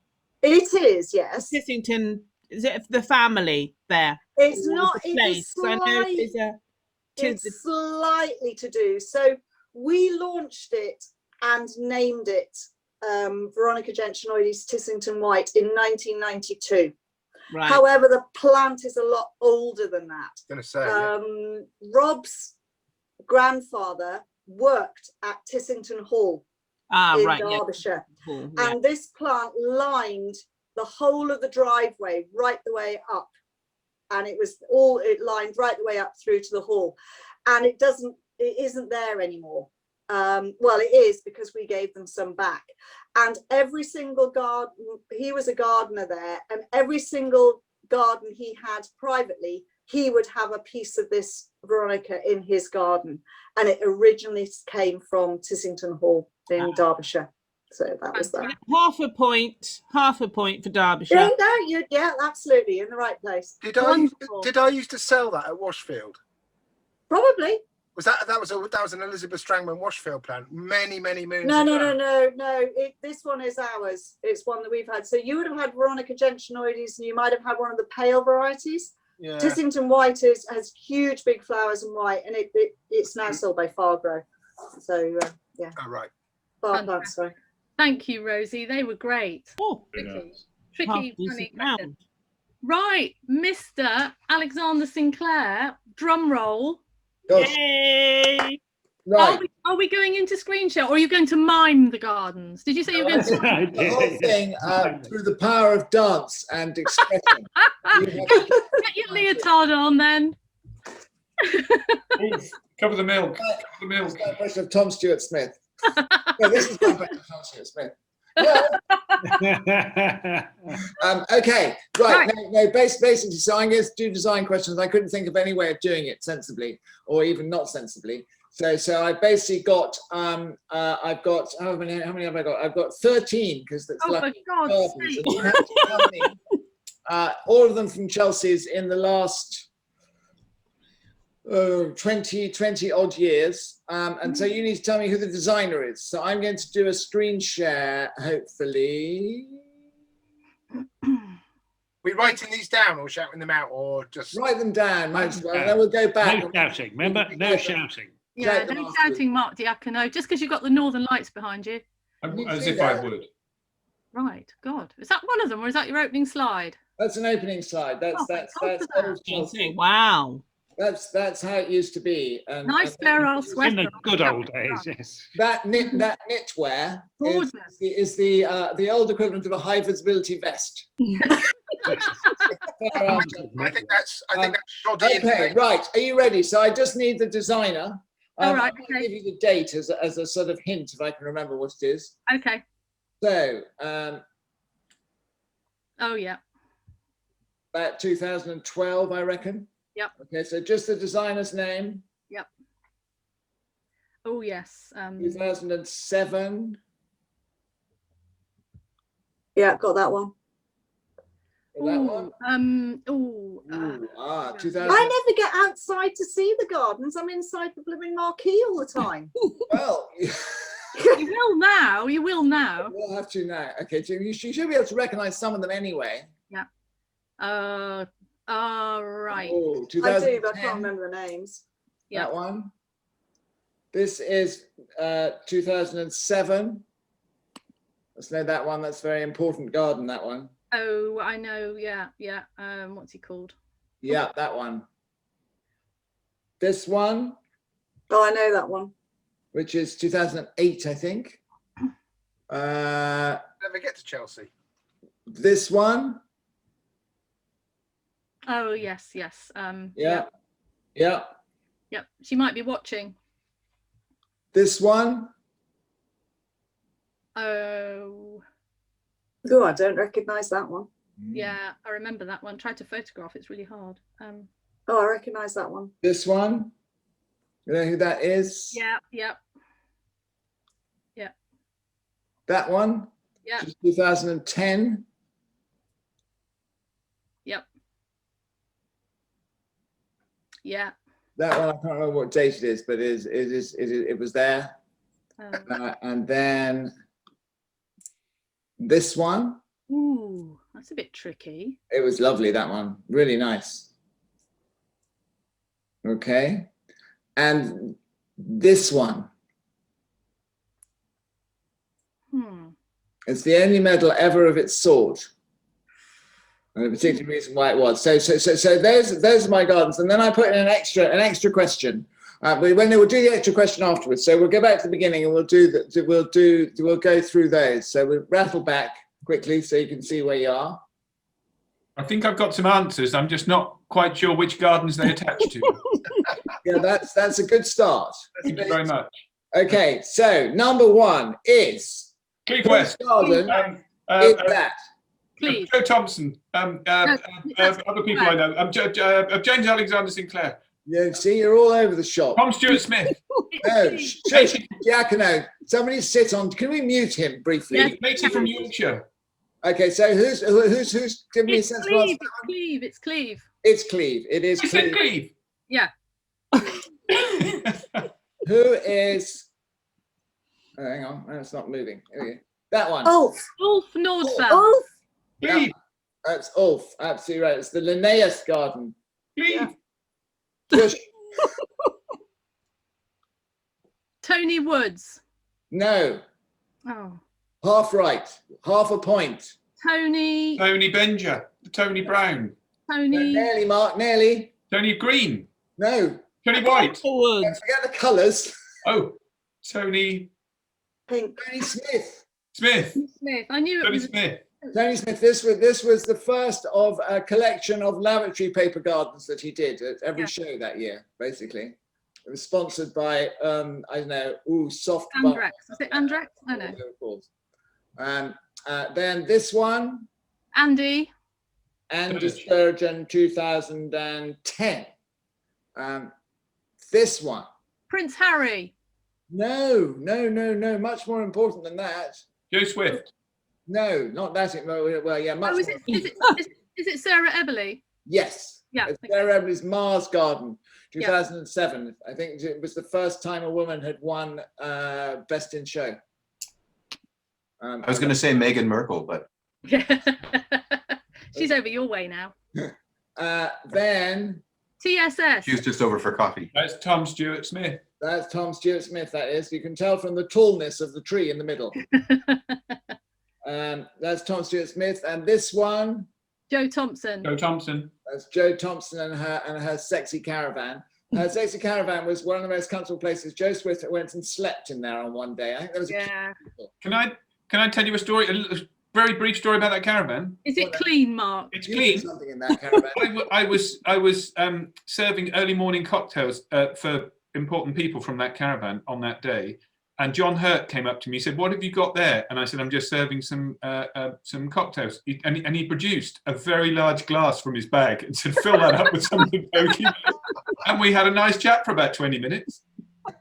It is, yes. Tissington, is it the family there? It's not. It's slightly to do. So we launched it and named it Veronica gentianoides Tissington White in 1992. Right. However, the plant is a lot older than that. I was going to say, Rob's grandfather worked at Tissington Hall in Derbyshire. Yeah. And this plant lined the whole of the driveway right the way up. And it lined right the way up through to the hall. And it isn't there anymore. Well, it is, because we gave them some back. And every single garden, he was a gardener there, and every single garden he had privately, he would have a piece of this Veronica in his garden. And it originally came from Tissington Hall in Derbyshire. So that was that. Half a point for Derbyshire. Yeah, absolutely, in the right place. Did I used to sell that at Washfield? Probably. Was that was an Elizabeth Strangman Washfield plant many moons No. This one is ours. It's one that we've had. So you would have had Veronica gentianoides, and you might have had one of the pale varieties. Yeah. Tissington White has huge big flowers and white, and it's now sold by Fargrow. So yeah. Oh, right. Bar plants, sorry. Thank you, Rosie. They were great. Oh, tricky funny question. Right, Mr. Alexander-Sinclair, drum roll. Yay! Right. Are we going into screen share, or are you going to mime the gardens? Did you say you were going to the whole thing through the power of dance and expression? Get your leotard on then. Cover the milk. It's my impression of Tom Stewart Smith. No, this is my impression of Tom Stewart Smith. Okay, right. No, basically, so I'm going to do design questions. I couldn't think of any way of doing it sensibly, or even not sensibly. So I basically got I've got how many have I got? I've got 13 because that's Oh, for God's sake. So you have to tell me, all of them from Chelsea's in the last 20 odd years. And so you need to tell me who the designer is. So I'm going to do a screen share, hopefully. We writing these down or shouting them out or just write them down, might as well. And then we'll go back. No shouting, remember? No shouting. Yeah, no shouting, Mark Diacono, just because you've got the Northern Lights behind you. As if I would. Right, God. Is that one of them or is that your opening slide? That's an opening slide. That's old Chelsea. Wow. That's how it used to be. And, nice sterile sweater. In the good old days, yes. That knitwear is the old equivalent of a high visibility vest. I think that's shoddy. Okay, right. Are you ready? So I just need the designer. All right. I'll give you the date as a sort of hint if I can remember what it is. Okay. So. Oh yeah. About 2012, I reckon. Yep. Okay, so just the designer's name. Yep. Oh yes. 2007. Yeah, got that one. That one? 2000. I never get outside to see the gardens. I'm inside the blooming marquee all the time. Well, you will now. You will now. We'll have to now. Okay, so you should be able to recognise some of them anyway. Yeah. Right. Oh, I do, but I can't remember the names. Yeah. That one. This is 2007. Let's know that one. That's a very important garden, that one. Oh, I know. Yeah. What's he called? Yeah, that one. This one. Oh, I know that one. Which is 2008, I think. Never get to Chelsea. This one. Oh yes. Yeah. Yep. She might be watching. This one. Oh. Oh, I don't recognise that one. Yeah, I remember that one. Tried to photograph. It's really hard. Oh, I recognise that one. This one. You know who that is? Yeah. That one. Yeah. 2010. Yep. Yeah. That one, I can't remember what date it is, but it was there. And then this one. Ooh, that's a bit tricky. It was lovely, that one. Really nice. Okay. And this one. It's the only medal ever of its sort. And a particular reason why it was. So those are my gardens. And then I put in an extra question. We'll do the extra question afterwards. So we'll go back to the beginning and we'll go through those. So we'll rattle back quickly so you can see where you are. I think I've got some answers. I'm just not quite sure which gardens they attach to. Yeah, that's a good start. Thank you very much. Okay, so number one is Cleve West. Garden is that? Please. Joe Thompson. Other people I know. James Alexander-Sinclair. Yeah, see, you're all over the shop. Tom Stewart Smith. No, shush, Diacono. Somebody sit on. Can we mute him briefly? Yes. Matey from Yorkshire. Okay, so who's give me a sense of It's Cleve. It's Cleve. It's Cleve. It is I said Cleve. Yeah. Who is? Oh, hang on, it's not moving. Here we go. That one. Ulf Nordfeld. Ulf. Cleve. That's Ulf. Absolutely right. It's the Linnaeus Garden. Cleve. Just, Tony Woods. no. Oh. Half right. Half a point. Tony Benger. Tony Brown. Nearly, Mark. Nearly. Tony Green. No. Tony White. Woods. Forget the colours. Oh, Tony Pink. Tony Smith. Smith. I knew it Tony was. Smith. Tony Smith. This was the first of a collection of lavatory paper gardens that he did at every show that year. Basically, it was sponsored by I don't know. Soft. Andrex. Is it Andrex? I know. Of course. Then this one. Andy Sturgeon 2010. This one. Prince Harry. No, no, no, no. Much more important than that. Joe Swift. No, not that. Well, yeah, much Oh, is more. it Sarah Eberly? Yes. Yeah. It's Sarah Eberly's Mars Garden, 2007. I think it was the first time a woman had won Best in Show. I was going to say Meghan Merkel, but she's over your way now. Then TSS. she was just over for coffee. That's Tom Stewart Smith. That's Tom Stewart Smith. That is. You can tell from the tallness of the tree in the middle. That's Tom Stewart Smith, and this one. Joe Thompson. Joe Thompson. That's Joe Thompson and her sexy caravan. Her sexy caravan was one of the most comfortable places. Joe Swift went and slept in there on one day. I think there was Can I tell you a story? A very brief story about that caravan. Is it clean, Mark? It's clean. Something in that caravan. I was serving early morning cocktails for important people from that caravan on that day, and John Hurt came up to me. He said, "What have you got there?" And I said, "I'm just serving some cocktails." And he produced a very large glass from his bag and said, "Fill that up with something pokey." And we had a nice chat for about 20 minutes.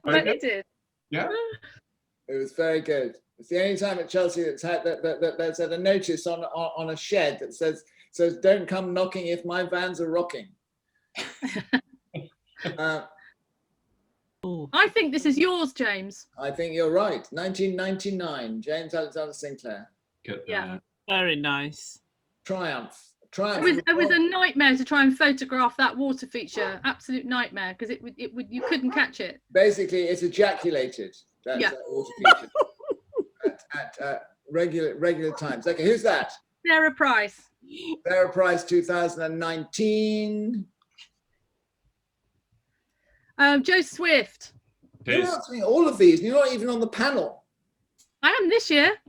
But it did. Yeah. It was very good. It's the only time at Chelsea that's had that there's had a notice on a shed that says "Don't come knocking if my vans are rocking." I think this is yours, James. I think you're right. 1999, James Alexander-Sinclair. Yeah. Very nice. Triumph. It was a nightmare to try and photograph that water feature. Absolute nightmare, because you couldn't catch it. Basically, it's ejaculated. That's that water feature at regular times. Okay, who's that? Sarah Price. Sarah Price, 2019. Joe Swift. You're answering all of these, and you're not even on the panel. I am this year.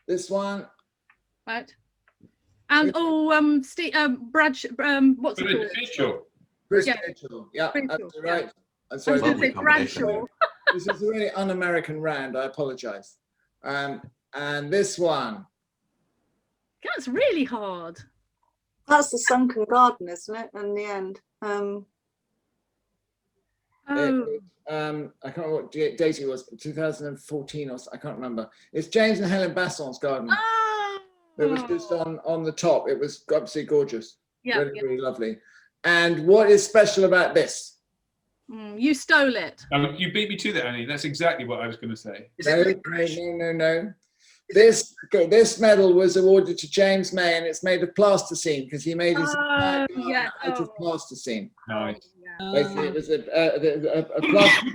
This one. Right. And Steve Bradshaw. What's it called? Mitchell. Chris Mitchell. Yeah, that's right. I'm sorry. I was going to say Bradshaw. This is a really un-American round. I apologise. And this one. That's really hard. That's the sunken garden, isn't it? In the end. I can't remember what date it was, 2014 or I can't remember. It's James and Helen Basson's garden. It was just on the top. It was absolutely gorgeous. Yeah, really, really lovely. And what is special about this? You stole it. You beat me to that, Annie. That's exactly what I was going to say. No. This medal was awarded to James May, and it's made of plasticine because he made his out of plasticine. Nice. Basically, it was a plastic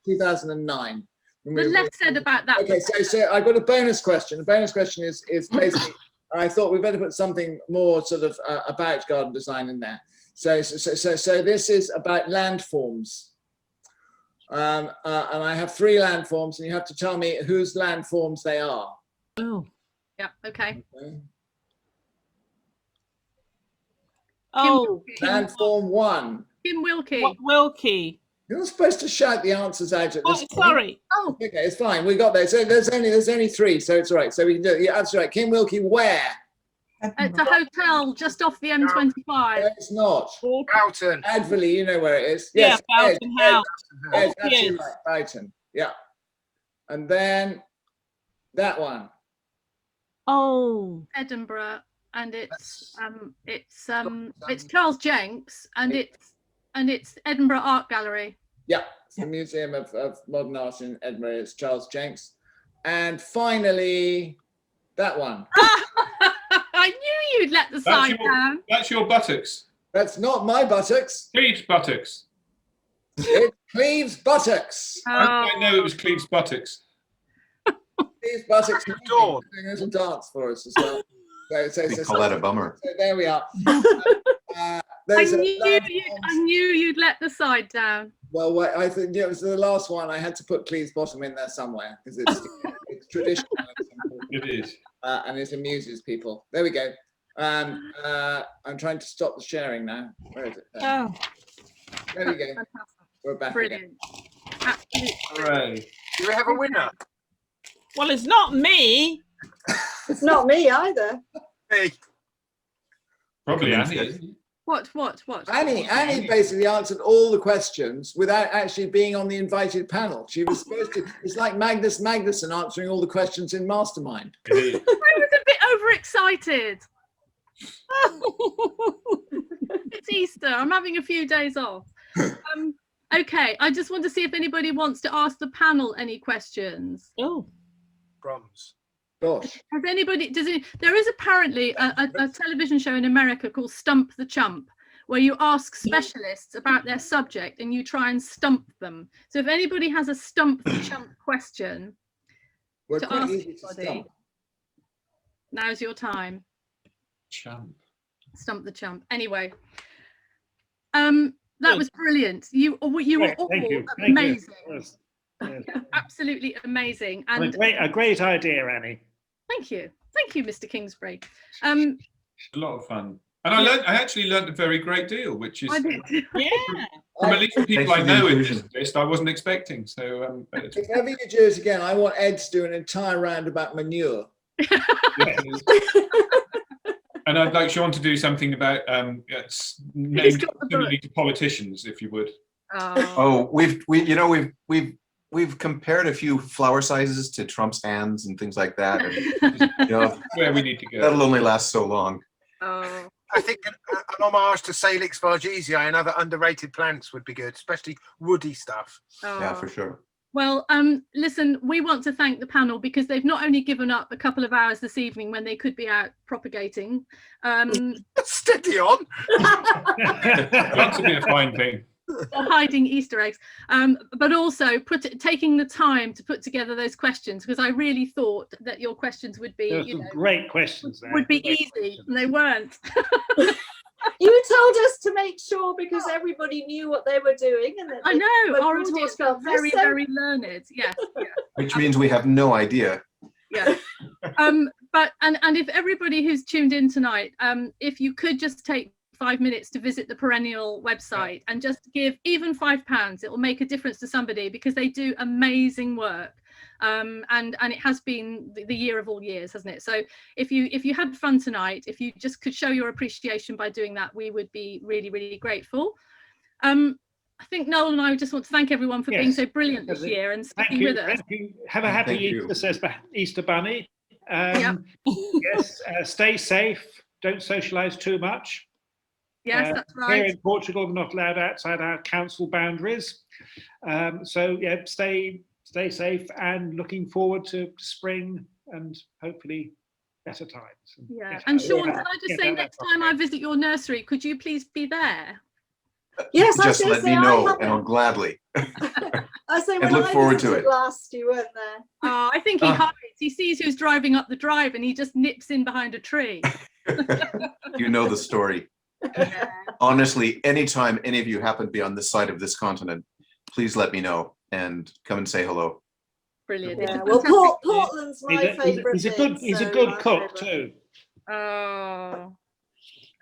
2009. The less said about that. Okay, so I've got a bonus question. The bonus question is basically, I thought we better put something more sort of about garden design in there. So this is about landforms. And I have 3 landforms, and you have to tell me whose landforms they are. Oh, yeah, okay. Oh, landform 1. Kim Wilkie. What Wilkie? You're not supposed to shout the answers out at this point. Sorry. Oh, okay, it's fine. We got there. So there's only 3, so it's all right. So we can do it. Yeah, that's right. Kim Wilkie, where? It's a hotel just off the M25. No, it's not. Boughton. Advolly, you know where it is. Yeah, Yes, Boughton House. Ed, absolutely right. Boughton. Yeah. And then that one. Oh, Edinburgh, and it's Charles Jenks, and it's Edinburgh Art Gallery. Yeah, it's the Museum of Modern Art in Edinburgh. It's Charles Jenks. And finally, that one. I knew you'd let the side down. That's your buttocks. That's not my buttocks. Cleve's buttocks. It's Cleve's buttocks. I know it was Cleve's buttocks. Cleve's buttocks. There's a dance for us as well. So call that a bummer. So there we are. I knew you'd let the side down. Well, I think it was the last one. I had to put Cleve's bottom in there somewhere because it's traditional. It is. And it amuses people. There we go. I'm trying to stop the sharing now. Where is it? Oh. There we go. We're back. Brilliant. Again. Hooray. Do we have a winner? Well, it's not me. It's not me either. Hey. Probably Annie. What? Annie basically answered all the questions without actually being on the invited panel. She was supposed to. It's like Magnus Magnuson answering all the questions in Mastermind. I was a bit overexcited. It's Easter. I'm having a few days off. Okay, I just want to see if anybody wants to ask the panel any questions. Oh, Crumbs. Gosh. Has anybody? There is apparently a television show in America called Stump the Chump, where you ask specialists about their subject and you try and stump them. So if anybody has a Stump the Chump question We're to quite ask easy to anybody, stump. now's your time. Chump. Stump the Chump. Anyway, that was brilliant. You were all amazing. Yes. Absolutely amazing. And a great idea, Annie. Thank you, Mr. Kingsbury. A lot of fun, and I actually learned a very great deal, which is from at least the people I know in this list, I wasn't expecting. So if ever you do it again, I want Ed to do an entire round about manure. And I'd like Sean to do something about named to politicians, if you would. Oh, we've compared a few flower sizes to Trump's hands and things like that. And, where we need to go. That'll only last so long. I think an homage to Salix Vargesii and other underrated plants would be good, especially woody stuff. Yeah, for sure. Well, listen, we want to thank the panel because they've not only given up a couple of hours this evening when they could be out propagating. Steady on. That to be a fine thing. Or hiding Easter eggs, but also taking the time to put together those questions, because I really thought that your questions would be, great questions. Would be easy, and they weren't. You told us to make sure because everybody knew what they were doing, and that I know our audience are very, very learned. Yes, yeah. Which means we have no idea. Yeah. But if everybody who's tuned in tonight, if you could just take 5 minutes to visit the Perennial website and just give even £5, it will make a difference to somebody, because they do amazing work. And it has been the year of all years, hasn't it? So if you had fun tonight, if you just could show your appreciation by doing that, we would be really, really grateful. I think Noel and I just want to thank everyone for being so brilliant this year and sticking with us. Have a happy Easter, says Easter Bunny. Yes, stay safe. Don't socialise too much. Yes, that's right. Here in Portugal, we're not allowed outside our council boundaries. So yeah, stay safe, and looking forward to spring and hopefully better times. And Sean, can I just say, next time I visit your nursery, could you please be there? Yes, just let me know, and I'll gladly. I say, when look I forward to visited it. last, you weren't there. Oh, I think he hides. He sees who's driving up the drive, and he just nips in behind a tree. You know the story. Honestly, anytime any of you happen to be on this side of this continent, please let me know and come and say hello. Brilliant. Yeah. Well, Portland's my favourite. He's a good cook too. Oh.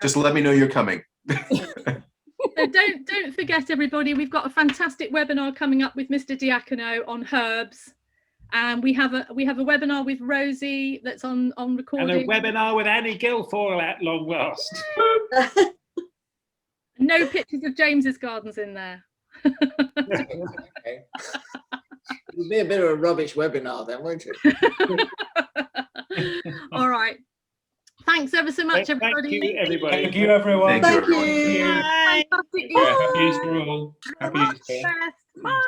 Just let me know you're coming. So don't forget, everybody, we've got a fantastic webinar coming up with Mr. Diacono on herbs. And we have a webinar with Rosie that's on recording. And a webinar with Annie Guilfoyle at long last. No pictures of James's gardens in there. Okay. It'll be a bit of a rubbish webinar then, won't it? All right. Thanks ever so much, everybody. Thank you, everybody. Thank you, everyone. Thank you. Fantastic. Happy Easter all. Happy Easter. Bye.